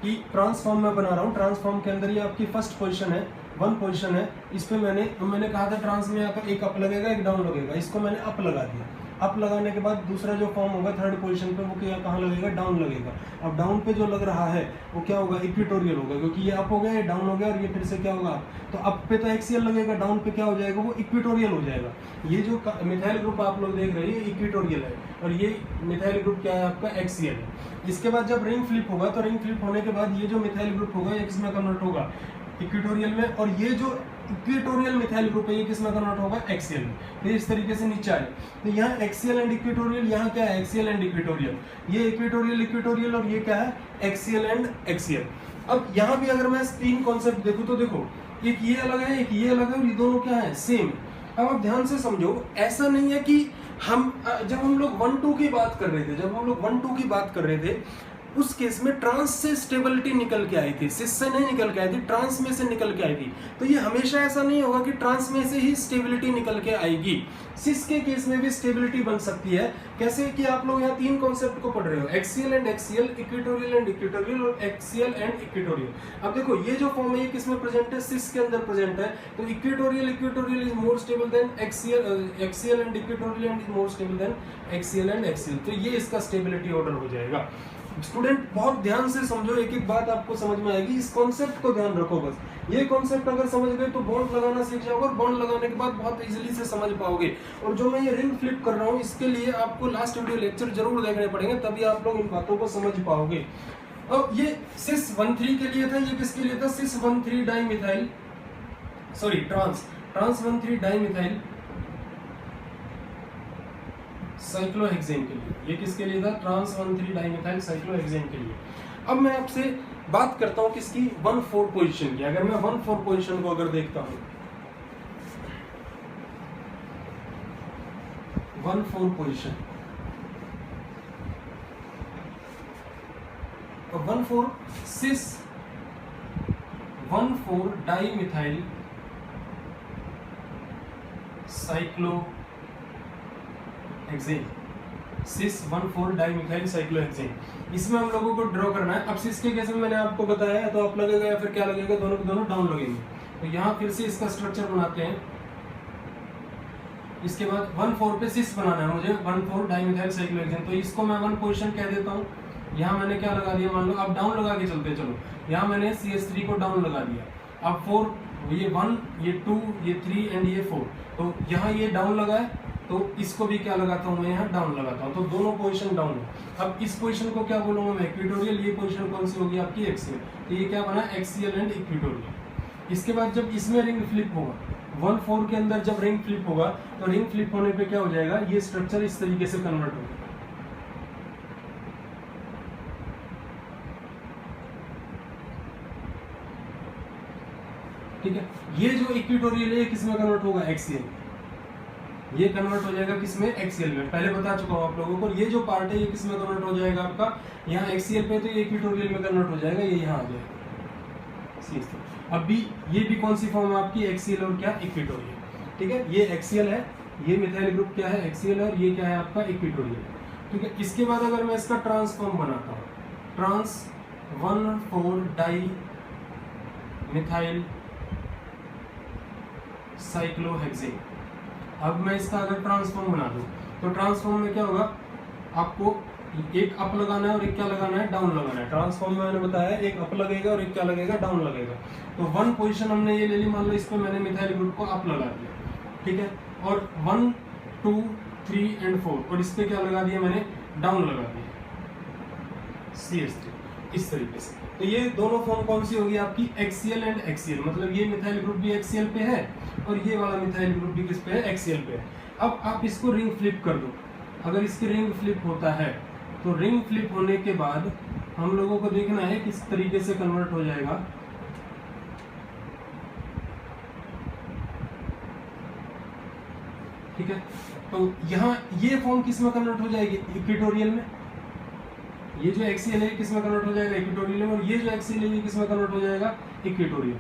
कि ट्रांसफॉर्म में बना रहा हूँ, ट्रांसफॉर्म के अंदर ये आपकी फर्स्ट पोजीशन है, वन पोजीशन है, इस पे मैंने कहा था ट्रांस में यहाँ पर एक अप लगेगा एक डाउन लगेगा, इसको मैंने अप लगा दिया। अप लगाने के बाद दूसरा जो फॉर्म होगा थर्ड पोजीशन पे, वो क्या कहाँ लगेगा, डाउन लगेगा। अब डाउन पे जो लग रहा है वो क्या होगा, इक्वेटोरियल होगा, क्योंकि ये अप हो गया, ये डाउन हो गया, और ये फिर से क्या होगा, तो अप पे तो एक्सियल लगेगा, डाउन पे क्या हो जाएगा, वो इक्वेटोरियल हो जाएगा। ये जो मिथाइल ग्रुप आप लोग देख रहे हैं, ये इक्वेटोरियल है, और ये मिथाइल ग्रुप क्या है आपका, एक्सियल है। इसके बाद जब रिंग फ्लिप होगा, तो रिंग फ्लिप होने के बाद ये जो मिथाइल ग्रुप होगा ये किसमें कन्वर्ट होगा, इक्वेटोरियल में, और ये जो इक्वेटोरियल मिथाइल ग्रुप है ये किसमें कन्वर्ट होगा, एक्सियल में। तो इस तरीके से नीचे आए, तो यहाँ एक्सियल एंड इक्वेटोरियल, यहाँ क्या है, एक्सियल एंड इक्वेटोरियल, ये इक्वेटोरियल, और ये क्या है, एक्सियल एंड एक्सियल। अब यहाँ भी अगर मैं तीन कॉन्सेप्ट देखूँ तो देखो, एक ये अलग है, एक ये अलग है, और ये दोनों क्या है, सेम। अब आप ध्यान से समझो, ऐसा नहीं है कि जब हम लोग 1-2 की बात कर रहे थे, उस केस में ट्रांस से स्टेबिलिटी निकल के आई थी, सिस से नहीं निकल के आई थी, ट्रांस में से निकल के आई थी। तो ये हमेशा ऐसा नहीं होगा कि ट्रांस में से ही स्टेबिलिटी निकल के आएगी, सिस के केस में भी स्टेबिलिटी बन सकती है। कैसे कि आप लोग यहाँ तीन कॉन्सेप्ट को पढ़ रहे हो, axial and axial, equatorial and equatorial, और एक्सियल एंड इक्वेटोरियल। अब देखो ये जो फॉर्म है ये किसमें प्रेजेंट है, सिस के अंदर प्रेजेंट है। तो equatorial is more stable then axial and equatorial is more stable then axial and axial. तो ये इसका स्टेबिलिटी ऑर्डर हो जाएगा। स्टूडेंट बहुत ध्यान से समझो, एक एक बात आपको समझ में आएगी, इस कॉन्सेप्ट को ध्यान रखो बस। ये कॉन्सेप्ट अगर समझ गए तो बॉन्ड लगाना सीख जाओगे, और बॉन्ड लगाने के बाद बहुत इजीली से समझ पाओगे। और जो मैं ये रिंग फ्लिप कर रहा हूँ, इसके लिए आपको लास्ट वीडियो लेक्चर जरूर देखने पड़ेंगे, तभी आप लोग इन बातों को समझ पाओगे। अब ये सिस 1,3 के लिए था, ये किसके लिए था, cis 1,3 dimethyl, sorry trans 1,3 dimethyl cyclohexane के लिए। ये किसके लिए था, ट्रांस 1,3 डाइमिथाइल साइक्लोहेक्सेन के लिए। अब मैं आपसे बात करता हूं किसकी, 1,4 पोजीशन की। अगर मैं 1,4 पोजीशन को अगर देखता हूं, 1,4 पोजीशन, 1,4 सिस 1,4 डाइमिथाइल साइक्लोहेक्सेन, सिस 1,4 डाइमिथाइल साइक्लोहेक्सेन, इसमें हम लोगों को ड्रॉ करना है। अब सिस के केस में मैंने आपको बताया है, तो अप लगेगा या फिर क्या लगेगा, दोनों के दोनों डाउन लगेंगे। तो यहाँ फिर से इसका स्ट्रक्चर बनाते हैं। इसके बाद 1,4 पे सिस बनाना है मुझे, 1,4 डाइमिथाइल साइक्लोहेक्सेन। तो इसको मैं 1 पोजीशन कह देता हूँ। यहाँ मैंने क्या लगा दिया, मान लो अब डाउन लगा के चलते, चलो यहाँ मैंने CS3 को डाउन लगा दिया। अब 4, ये 1, ये 2, ये 3 एंड ये 4, तो यहाँ ये डाउन लगा है, तो इसको भी क्या लगाता हूँ मैं, यहाँ डाउन लगाता हूँ। तो दोनों पोजीशन डाउन है। अब इस पोजीशन को क्या बोलूंगा मैं, इक्वेटोरियल। ये पोजीशन कौन सी होगी आपकी, एक्सियल। तो ये क्या बना, एक्सियल एंड इक्वेटोरियल। इसके बाद जब इसमें रिंग फ्लिप होगा, 1,4 के अंदर जब रिंग फ्लिप होगा, तो रिंग फ्लिप होने पे क्या हो जाएगा, ये स्ट्रक्चर इस तरीके से कन्वर्ट होगा। ठीक है, ये जो इक्वेटोरियल है किसमें कन्वर्ट होगा, एक्सियल। ये कन्वर्ट हो जाएगा किसमें, एक्सियल में। पहले बता चुका हूं आप लोगों को। ये जो पार्ट है ये किसमें कन्वर्ट हो जाएगा आपका, यहाँ एक्सियल पे, तो ये इक्वेटोरियल में कन्वर्ट हो जाएगा, ये यहाँ आ जाएगा। अब भी ये भी कौन सी फॉर्म है आपकी, एक्सियल और क्या, इक्वेटोरियल। ठीक है, ये एक्सियल है, ये मिथाइल ग्रुप क्या है, एक्सियल है, और ये क्या है आपका, इक्वेटोरियल। ठीक है, इसके बाद अगर मैं इसका ट्रांसफॉर्म बनाता हूँ, ट्रांस 1,4 डाइमिथाइल साइक्लोहेक्सेन। अब मैं इसका अगर ट्रांसफॉर्म बना दूं, तो ट्रांसफॉर्म में क्या होगा, आपको एक अप लगाना है और एक क्या लगाना है, डाउन लगाना है। ट्रांसफॉर्म में मैंने बताया एक अप लगेगा और एक क्या लगेगा, डाउन लगेगा। तो 1 पोजीशन हमने ये ले ली, मान लो इस पे मैंने मिथाइल ग्रुप को अप लगा दिया, ठीक है, और 1, 2, 3 एंड 4, और इस पे क्या लगा दिया मैंने, डाउन लगा दिया, CS3, इस तरीके से। तो ये दोनों फॉर्म कौन सी होगी आपकी, एक्सियल एंड एक्सियल। मतलब ये मिथाइल ग्रुप भी एक्सियल पे है और ये वाला मिथाइल ग्रुप भी किस पे है, एक्सियल पे है। अब आप इसको रिंग फ्लिप कर दो। अगर इसकी रिंग फ्लिप होता है, तो रिंग फ्लिप होने के बाद हम लोगों को देखना है किस तरीके से कन्वर्ट हो जाएगा। ठीक है, तो यहाँ ये फॉर्म किस में कन्वर्ट हो जाएगी, इक्वेटोरियल में। ये जो एक्सियल है किस में कन्वर्ट हो जाएगा, इक्वेटोरियल में, और ये जो एक्सियल है ये किस में कन्वर्ट हो जाएगा, इक्वेटोरियल।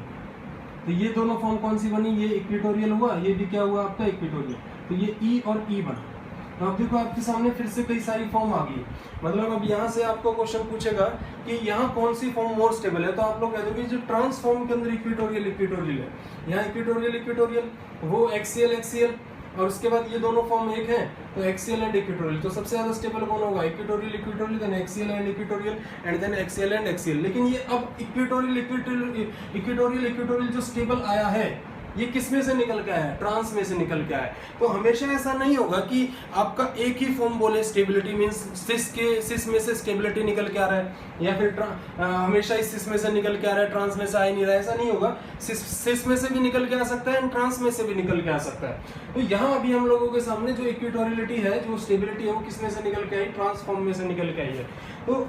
तो ये दोनों फॉर्म कौन सी बनी, ये इक्वेटोरियल हुआ, ये भी क्या हुआ आपका, इक्वेटोरियल। तो ये ई और ई बना। तो अब देखो आपके सामने फिर से कई सारी फॉर्म आ गई। मतलब अब यहाँ से आपको क्वेश्चन पूछेगा कि यहाँ कौन सी फॉर्म मोर स्टेबल है, तो आप लोग कह दोगे जो ट्रांसफॉर्म के अंदर इक्वेटोरियल इक्वेटोरियल है, यहाँ इक्वेटोरियल इक्वेटोरियल, वो एक्सियल एक्सियल, और उसके बाद ये दोनों फॉर्म एक है, तो एक्सियल एंड इक्वेटोरियल। तो सबसे ज्यादा स्टेबल कौन होगा, equatorial equatorial, then axial and equatorial, and then axial and axial. लेकिन ये अब इक्वेटोरियल इक्वेटोरियल इक्वेटोरियल इक्वेटोरियल जो स्टेबल आया है, ये किस में से निकल के आया है, ट्रांस में से निकल के आया है। तो हमेशा ऐसा नहीं होगा कि आपका एक ही फॉर्म बोले स्टेबिलिटी, मींस सिस में से स्टेबिलिटी निकल के आ रहा है, या फिर हमेशा इस सिस में से निकल के आ रहा है, ट्रांस में से आ ही नहीं रहा है, ऐसा नहीं होगा। सिस में से भी निकल के आ सकता है एंड ट्रांस में से भी निकल के आ सकता है। तो यहाँ अभी हम लोगों के सामने जो इक्वेटोरियलिटी है, जो स्टेबिलिटी है, वो किस में से निकल के आई, ट्रांसफॉर्म में से निकल के आई है। तो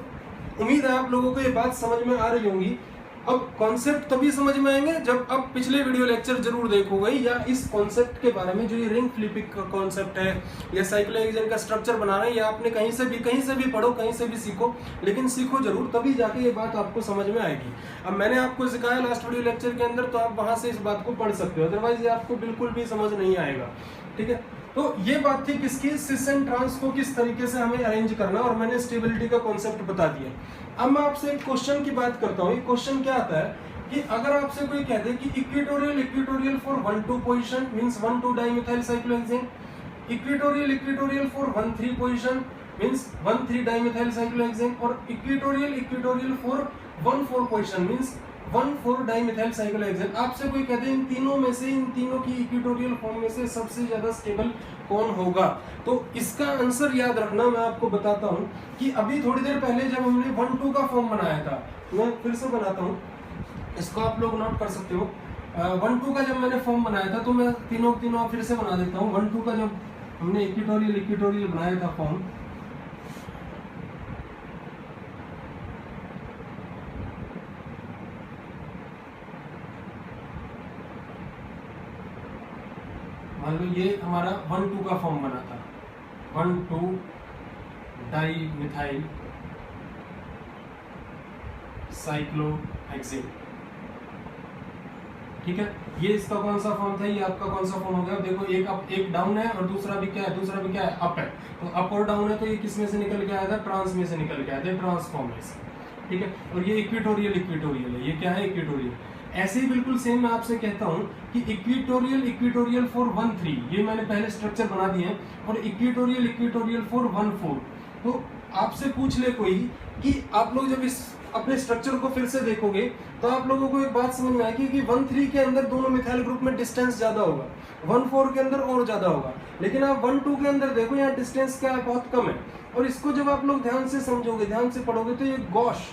उम्मीद है आप लोगों को ये बात समझ में आ रही होंगी। अब कॉन्सेप्ट तभी समझ में आएंगे जब आप पिछले वीडियो लेक्चर जरूर देखोगे, या इस कॉन्सेप्ट के बारे में, जो ये रिंग फ्लिपिंग का कॉन्सेप्ट है या साइक्लोहेक्सेन का स्ट्रक्चर बना रहे हैं, या आपने कहीं से भी पढ़ो, कहीं से भी सीखो, लेकिन सीखो जरूर, तभी जाके ये बात आपको समझ में आएगी। अब मैंने आपको सिखाया लास्ट वीडियो लेक्चर के अंदर, तो आप वहां से इस बात को पढ़ सकते हो, अदरवाइज ये आपको बिल्कुल भी समझ नहीं आएगा। ठीक है, तो ये बात थी किसकी, सिस एंड ट्रांस को किस तरीके से हमें अरेंज करना, और मैंने स्टेबिलिटी का कॉन्सेप्ट बता दिया। अब मैं आपसे एक क्वेश्चन की बात करता हूँ। क्वेश्चन क्या आता है कि अगर आपसे कोई कह दे कि equatorial equatorial for 1,2 position means 1,2 dimethyl cyclohexane, equatorial equatorial for 1,3 position means 1,3 dimethyl cyclohexane, और equatorial equatorial for 1,4 position means 1,4 dimethyl cyclohexane. आपसे कोई कहते हैं इन तीनों में से, इन तीनों की इक्वेटोरियल फॉर्म में से सबसे ज्यादा स्टेबल कौन होगा, तो इसका आंसर याद रखना। मैं आपको बताता हूं कि अभी थोड़ी देर पहले जब हमने 1,2 का फॉर्म बनाया था, मैं फिर से बनाता हूं, इसको आप लोग नोट कर सकते हो। 1,2 का जब मैंने फॉर्म बनाया था, तो मैं तीनों फिर से बना देता हूँ। 1,2 का जब हमने इक्वेटोरियल बनाया था फॉर्म, मान लो ये हमारा 1,2 का फॉर्म बना था, 1,2 डाइमिथाइल साइक्लोहेक्सेन। ठीक है, ये इसका कौन सा फॉर्म था, ये आपका कौन सा फॉर्म हो गया। देखो एक डाउन है और दूसरा भी क्या है, अप है। तो अप और डाउन है, तो ये किस में से निकल के आया था, ट्रांस में से निकल के आया था, ट्रांसफॉर्म में से। ठीक है, और ये इक्वेटोरियल है, ये क्या है, इक्वेटोरियल। ऐसे ही बिल्कुल सेम मैं आपसे कहता हूं कि इक्वेटोरियल फॉर 1,3, ये मैंने पहले स्ट्रक्चर बना दिए हैं, और इक्वेटोरियल फॉर 1,4। तो आपसे पूछ ले कोई कि आप लोग जब इस अपने स्ट्रक्चर को फिर से देखोगे, तो आप लोगों को एक बात समझ में आएगी कि 1,3 के अंदर दोनों मिथाइल ग्रुप में डिस्टेंस ज्यादा होगा, 1,4 के अंदर और ज्यादा होगा, लेकिन आप 1,2 के अंदर देखो यहाँ डिस्टेंस क्या है, बहुत कम है। और इसको जब आप लोग ध्यान से समझोगे, ध्यान से पढ़ोगे, तो ये गॉश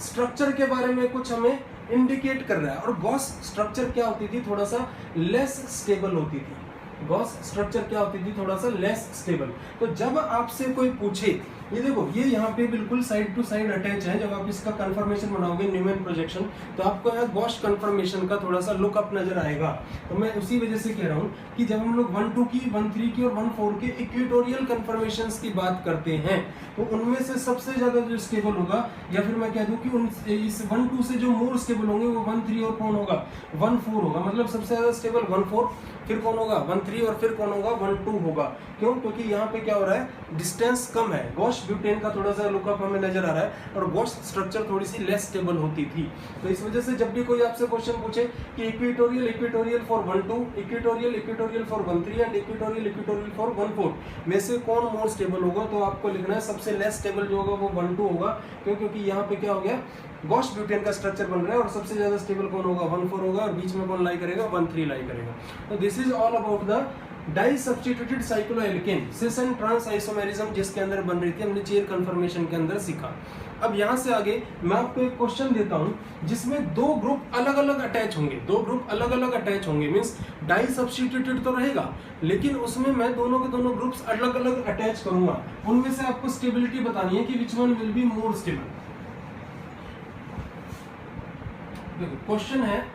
स्ट्रक्चर के बारे में कुछ हमें इंडिकेट कर रहा है। और गॉस स्ट्रक्चर क्या होती थी, थोड़ा सा लेस स्टेबल होती थी। गॉस स्ट्रक्चर क्या होती थी, थोड़ा सा लेस स्टेबल। तो जब आपसे कोई पूछे, ये देखो ये यहाँ पे बिल्कुल साइड टू साइड अटैच है, जब आप इसका कंफर्मेशन बनाओगे न्यूमैन प्रोजेक्शन, तो आपको यहाँ गॉस कंफर्मेशन का थोड़ा सा लुकअप नजर आएगा। तो मैं उसी वजह से कह रहा हूँ कि जब हम लोग 1,2 की, 1,3 की और 1,4 के इक्वेटोरियल कंफर्मेशंस की बात करते हैं, तो उनमें से सबसे ज्यादा जो स्टेबल होगा, या फिर मैं कह दूं कि इस 1,2 से जो मोर स्टेबल होंगे, वो 1,3 और कौन होगा, 1,4 होगा। मतलब सबसे ज्यादा स्टेबल 1,4, फिर कौन होगा 1,3, और फिर कौन होगा 1,2 होगा। क्यों, क्योंकि यहाँ पे क्या हो रहा है, डिस्टेंस कम है, गॉस ब्यूटेन का थोड़ा सा लुकअप हमें नजर आ रहा है, और गॉस स्ट्रक्चर थोड़ी सी लेस स्टेबल होती थी। तो इस वजह से जब भी कोई आपसे क्वेश्चन पूछे कि equatorial for 1,2, equatorial for 1,3 and equatorial for 1,4 में से कौन मोर स्टेबल होगा, तो आपको लिखना है सबसे लेस स्टेबल जो होगा वो 1,2 होगा। क्यों, क्योंकि यहाँ पे क्या हो गया, गॉस ब्यूटेन का स्ट्रक्चर बन रहा है, और सबसे ज्यादा स्टेबल कौन होगा, 1,4 होगा, और बीच में कौन लाई करेगा, 1,3 लाई करेगा। तो this is all about the di substituted cycloalkane cis and trans isomerism, जिसके अंदर बन रही थी, हमने चेयर कंफर्मेशन के अंदर सीखा। अब यहाँ से आगे मैं आपको एक क्वेश्चन देता हूँ जिसमें दो ग्रुप अलग अलग अटैच होंगे, मींस डाई सब्स्टिट्यूटेड तो रहेगा, लेकिन उसमें मैं दोनों के दोनों ग्रुप्स अलग अलग अटैच करूंगा। उनमें से आपको स्टेबिलिटी बतानी है कि which one will be more stable. Question है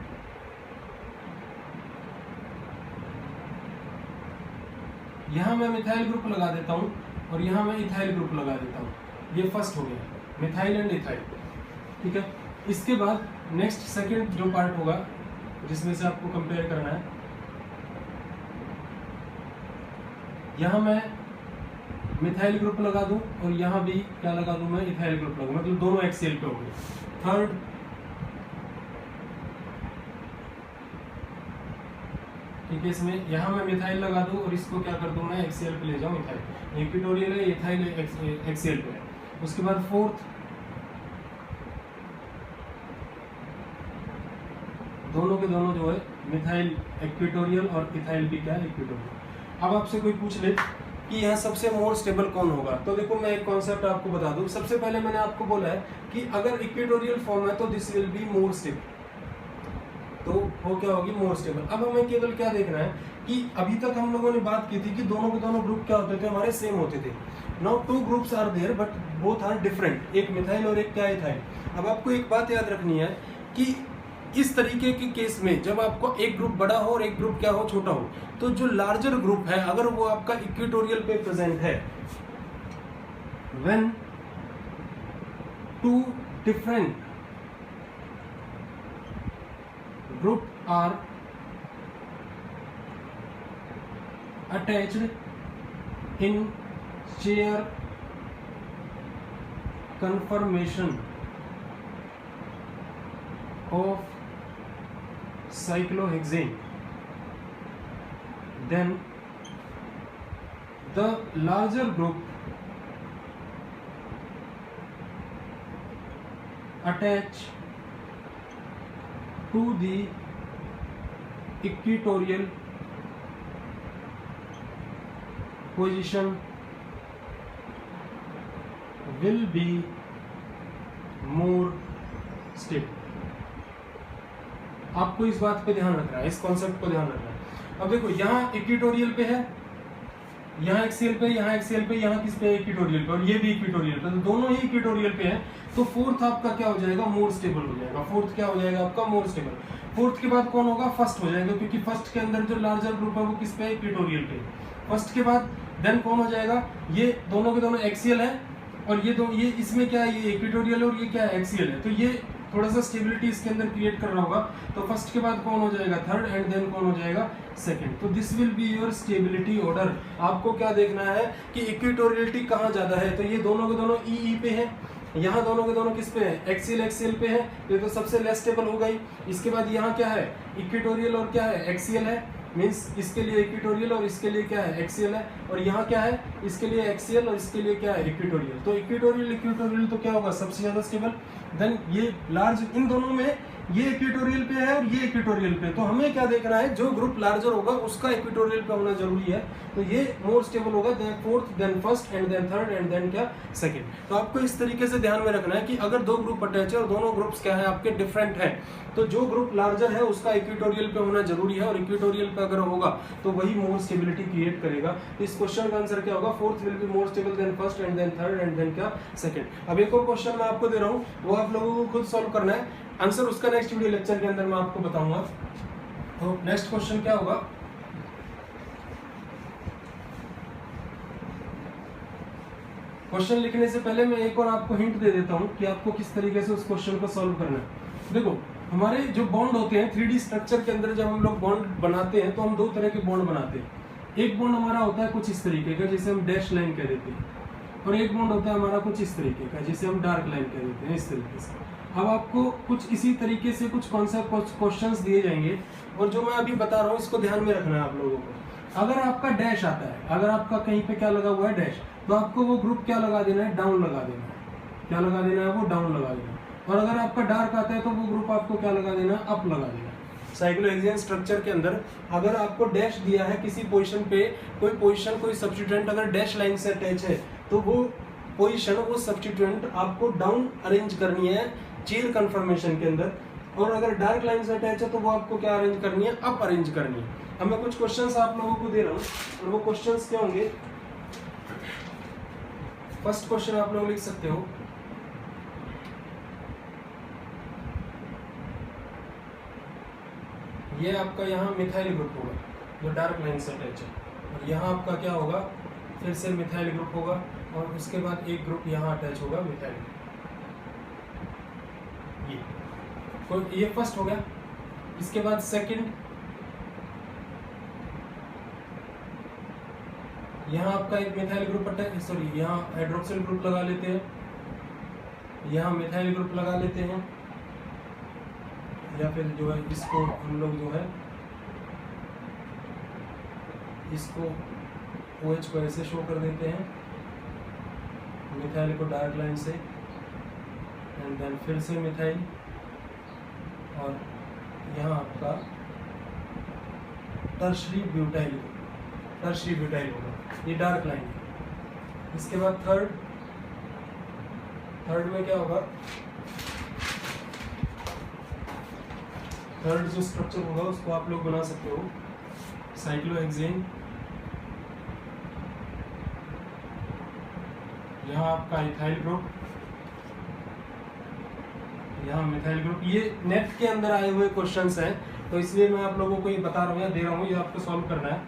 यहाँ मैं मिथाइल ग्रुप लगा देता हूँ और यहाँ मैं इथाइल ग्रुप लगा देता हूँ। ये फर्स्ट हो गया, मिथाइल एंड इथाइल, ठीक है। इसके बाद नेक्स्ट सेकंड जो पार्ट होगा जिसमें से आपको कंपेयर करना है, यहाँ मैं मिथाइल ग्रुप लगा दूं और यहाँ भी क्या लगा दूं, मैं इथाइल ग्रुप लगा, मतलब दोनों एक्सीएल पे हो गए। थर्ड, ठीक है, इसमें यहाँ मैं मिथाइल लगा दूं और इसको क्या कर दूं, मैं एक्सीएल पे ले जाऊं, इथाइल। इक्विटोरियल है, इथाइल एक्सीएल पे है। उसके बाद फोर्थ, दोनों के दोनों जो है मिथाइल इक्विटोरियल और इथाइल भी क्या है, इक्विटोरियल। अब आपसे कोई पूछ ले कि यहाँ सबसे मोर स्टेबल कौन होगा, तो देखो मैं एक कॉन्सेप्ट आपको बता दूं। सबसे पहले मैंने आपको बोला है कि अगर इक्विटोरियल फॉर्म है तो this will be more stable, तो वो क्या होगी, मोर स्टेबल। अब हमें केवल क्या देखना है कि अभी तक हम लोगों ने बात की थी कि दोनों के दोनों ग्रुप क्या होते थे, हमारे सेम होते थे। Now two groups are there but both are different, एक मिथाइल और एक क्या, इथाइल। अब आपको एक बात याद रखनी है कि इस तरीके के केस में जब आपको एक ग्रुप बड़ा हो और एक ग्रुप क्या हो, छोटा हो, तो जो लार्जर ग्रुप है अगर वो आपका इक्विटोरियल पे प्रेजेंट है, when two different group are attached in chair conformation of cyclohexane, then the larger group attach to the equatorial position will be more stable। आपको इस बात पे ध्यान रखना है, इस कॉन्सेप्ट को ध्यान रखना है। अब देखो यहाँ इक्विटोरियल पे है, यहाँ एक्सियल पे, यहाँ एक्सियल पे, यहाँ किस पे, इक्विटोरियल पे, और ये भी इक्विटोरियल पे, तो दोनों ही इक्विटोरियल पे हैं। तो फोर्थ आपका क्या हो जाएगा, मोर स्टेबल हो जाएगा। फोर्थ क्या हो जाएगा आपका, मोर स्टेबल। फोर्थ के बाद कौन होगा, फर्स्ट हो जाएगा, क्योंकि फर्स्ट के अंदर जो लार्जर ग्रुप है वो किस पे, इक्विटोरियल पे। फर्स्ट के बाद देन कौन हो जाएगा, ये दोनों के दोनों एक्सियल है और ये इसमें क्या है, ये इक्विटोरियल और ये क्या है, एक्सियल है। तो ये थोड़ा सा स्टेबिलिटी इसके अंदर क्रिएट कर रहा होगा। तो फर्स्ट के बाद कौन हो जाएगा, थर्ड, एंड देन कौन हो जाएगा, सेकंड। तो this will be your stability order. आपको क्या देखना है कि इक्विटोरियलिटी कहाँ ज्यादा है, तो ये दोनों के दोनों ई पे है, यहाँ दोनों के दोनों किस पे है, एक्सियल पे है, तो सबसे लेस स्टेबल हो गई। इसके बाद यहाँ क्या है, इक्विटोरियल और क्या है, एक्सियल है, मीन्स इसके लिए इक्विटोरियल और इसके लिए क्या है, एक्सियल है। और यहाँ क्या है, इसके लिए एक्सियल और इसके लिए क्या है, इक्विटोरियल। तो इक्विटोरियल तो क्या होगा, सबसे ज्यादा स्टेबल। देन ये लार्ज, इन दोनों में ये इक्विटोरियल पे है और ये इक्विटोरियल पे, तो हमें क्या देखना है, जो ग्रुप लार्जर होगा उसका इक्विटोरियल पे होना जरूरी है। तो ये मोर स्टेबल होगा, then fourth, then first, and then third, and then क्या, सेकंड। तो आपको इस तरीके से ध्यान में रखना है कि अगर दो ग्रुप अटैच है और दोनों ग्रुप्स क्या है आपके, डिफरेंट है, तो जो ग्रुप लार्जर है उसका इक्विटोरियल पे होना जरूरी है, और इक्विटोरियल पे अगर होगा तो वही मोर स्टेबिलिटी क्रिएट करेगा। तो इस क्वेश्चन का आंसर क्या होगा, fourth will be more stable, then first, and then third, and then क्या, सेकंड। अब एक और क्वेश्चन मैं आपको दे रहा हूँ, वो आप लोगों को खुद सॉल्व करना है। आंसर उसका नेक्स्ट वीडियो लेक्चर के अंदर मैं आपको बताऊंगा। तो नेक्स्ट क्वेश्चन क्या होगा, क्वेश्चन लिखने से पहले मैं एक और आपको हिंट दे देता हूं कि आपको किस तरीके से उस क्वेश्चन को सॉल्व करना है। देखो हमारे जो बॉन्ड होते हैं 3D स्ट्रक्चर के अंदर, जब हम लोग बॉन्ड बनाते हैं तो हम दो तरह के बॉन्ड बनाते हैं। एक बॉन्ड हमारा होता है कुछ इस तरीके का, जिसे हम डैश लाइन कह देते हैं, और एक बॉन्ड होता है हमारा कुछ इस तरीके का, जिसे हम डार्क लाइन कह देते हैं, इस तरीके से। अब आपको कुछ इसी तरीके से कुछ कॉन्सेप्ट, कुछ क्वेश्चंस दिए जाएंगे, और जो मैं अभी बता रहा हूँ इसको ध्यान में रखना है आप लोगों को। अगर आपका डैश आता है, अगर आपका कहीं पे क्या लगा हुआ है, डैश, तो आपको वो ग्रुप क्या लगा देना है, डाउन लगा देना है। क्या लगा देना है, वो डाउन लगा देना है। और अगर आपका डार्क आता है तो वो ग्रुप आपको क्या लगा देना है, अप लगा देना है। साइक्लोहेक्सेन स्ट्रक्चर के अंदर अगर आपको डैश दिया है किसी पोजीशन पे, कोई पोजीशन, कोई सब्स्टिट्यूएंट अगर डैश लाइन से अटैच है, तो वो पोजीशन, वो सब्स्टिट्यूएंट आपको डाउन अरेंज करनी है चेयर कन्फर्मेशन के अंदर, और अगर डार्क लाइन से अटैच है तो वो आपको क्या अरेंज करनी है, अप अरेंज करनी है। अब मैं कुछ क्वेश्चंस आप लोगों को दे रहा हूँ, और वो क्वेश्चंस क्या होंगे। फर्स्ट क्वेश्चन आप लोग लिख सकते हो, ये आपका यहाँ मिथाइल ग्रुप होगा जो डार्क लाइन से अटैच है। और यहाँ आपका क्या होगा, फिर से मिथाइल ग्रुप होगा और उसके बाद एक ग्रुप यहाँ अटैच होगा मिथाइल। ये फर्स्ट हो गया। इसके बाद सेकंड, यहाँ आपका एक मिथाइल ग्रुप अटैच, सॉरी यहाँ हाइड्रोक्सिल ग्रुप लगा लेते हैं, यहाँ मिथाइल ग्रुप लगा लेते हैं, या फिर जो है इसको हम लोग जो है इसको OH को ऐसे शो कर देते हैं, मिथाइल को डार्क लाइन से, एंड देन फिर से मिथाइल, और यहाँ आपका टर्शरी ब्यूटाइल होगा, ये डार्क लाइन है। इसके बाद थर्ड में क्या होगा, थर्ड जो स्ट्रक्चर होगा उसको आप लोग बना सकते हो साइक्लोहेक्सेन। यहाँ आपका इथाइल ग्रुप, यहाँ मिथाइल ग्रुप। ये नेट के अंदर आए हुए क्वेश्चंस हैं, तो इसलिए मैं आप लोगों को ये बता रहा हूँ या दे रहा हूँ, ये आपको सॉल्व करना है।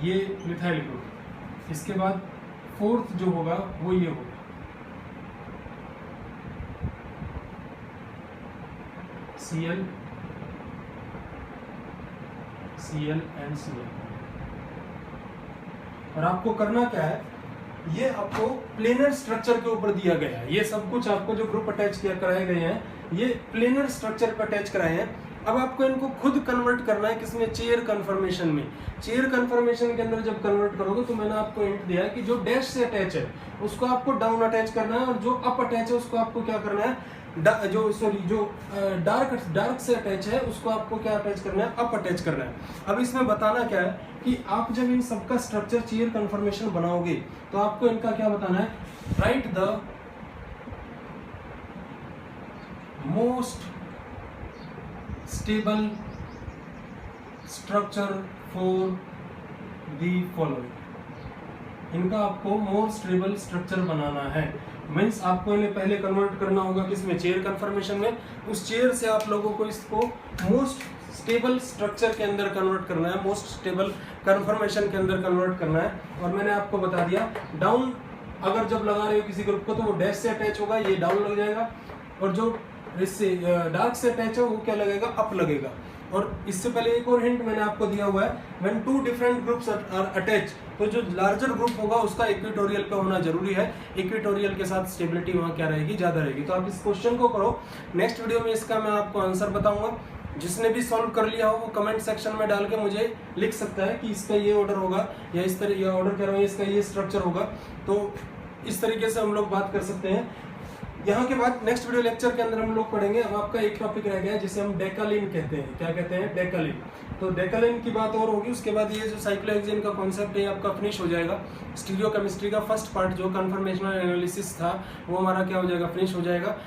ये मिथाइल ग्रुप। इसके बाद फोर्थ जो होगा वो ये होगा, Cl एंड Cl। और आपको करना क्या है, ये आपको प्लेनर स्ट्रक्चर के ऊपर दिया गया है। ये सब कुछ आपको जो ग्रुप अटैच किया कराए गए हैं, ये प्लेनर स्ट्रक्चर पर अटैच कराए हैं। अब आपको इनको खुद कन्वर्ट करना है किसमें, चेयर कन्फर्मेशन में। चेयर कन्फर्मेशन के अंदर जब कन्वर्ट करोगे तो मैंने आपको हिंट दिया है कि जो डैश से अटैच है उसको आपको डाउन अटैच करना है, और जो अप अटैच है उसको आपको क्या करना है, जो डार्क से अटैच है उसको आपको क्या अटैच करना है, अप अटैच करना है। अब इसमें बताना क्या है कि आप जब इन सबका स्ट्रक्चर चेयर कन्फर्मेशन बनाओगे तो आपको इनका क्या बताना है, right the most stable structure for the following. इनका आपको मोर स्टेबल स्ट्रक्चर बनाना है। मीन्स आपको इन्हें पहले कन्वर्ट करना होगा किसमें, चेयर कन्फर्मेशन में। उस चेयर से आप लोगों को इसको मोस्ट स्टेबल स्ट्रक्चर के अंदर कन्वर्ट करना है, मोस्ट स्टेबल कन्फर्मेशन के अंदर कन्वर्ट करना है। और मैंने आपको बता दिया, डाउन अगर जब लगा रहे हो किसी ग्रुप को तो वो डैश से अटैच होगा, ये डाउन लग जाएगा, और जो इससे डार्क से अटैच है वो क्या लगेगा, अप लगेगा। और इससे पहले एक और हिंट मैंने आपको दिया हुआ है, when two different groups are attach, तो जो लार्जर ग्रुप होगा उसका इक्वेटोरियल पे होना जरूरी है। इक्वेटोरियल के साथ स्टेबिलिटी वहाँ क्या रहेगी, ज्यादा रहेगी। तो आप इस क्वेश्चन को करो, नेक्स्ट वीडियो में इसका मैं आपको आंसर बताऊंगा। जिसने भी सॉल्व कर लिया हो वो कमेंट सेक्शन में डाल के मुझे लिख सकता है कि इसका ये ऑर्डर होगा, या इस तरह ये ऑर्डर कर रहा हूँ, इसका ये स्ट्रक्चर होगा। तो इस तरीके से हम लोग बात कर सकते हैं। यहाँ के बाद नेक्स्ट वीडियो लेक्चर के अंदर हम लोग पढ़ेंगे, अब आपका एक टॉपिक रह गया है जिसे हम डेकालिन कहते हैं। क्या कहते हैं, डेकालिन। तो डेकालिन की बात और होगी, उसके बाद ये जो साइक्लोहेक्सेन का कॉन्सेप्ट है आपका फिनिश हो जाएगा। स्टीरियो केमिस्ट्री का फर्स्ट पार्ट जो कन्फर्मेशनल एनालिसिस था वो हमारा क्या हो जाएगा, फिनिश हो जाएगा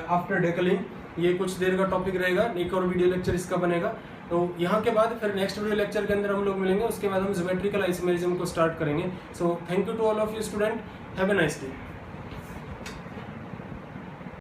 आफ्टर डेकालिन। ये कुछ देर का टॉपिक रहेगा, एक और वीडियो लेक्चर इसका बनेगा। तो यहाँ के बाद फिर नेक्स्ट वीडियो लेक्चर के अंदर हम लोग मिलेंगे, उसके बाद हम ज्योमेट्रिकल आइसोमेरिज्म को स्टार्ट करेंगे। So thank you to all of you student, have a nice day.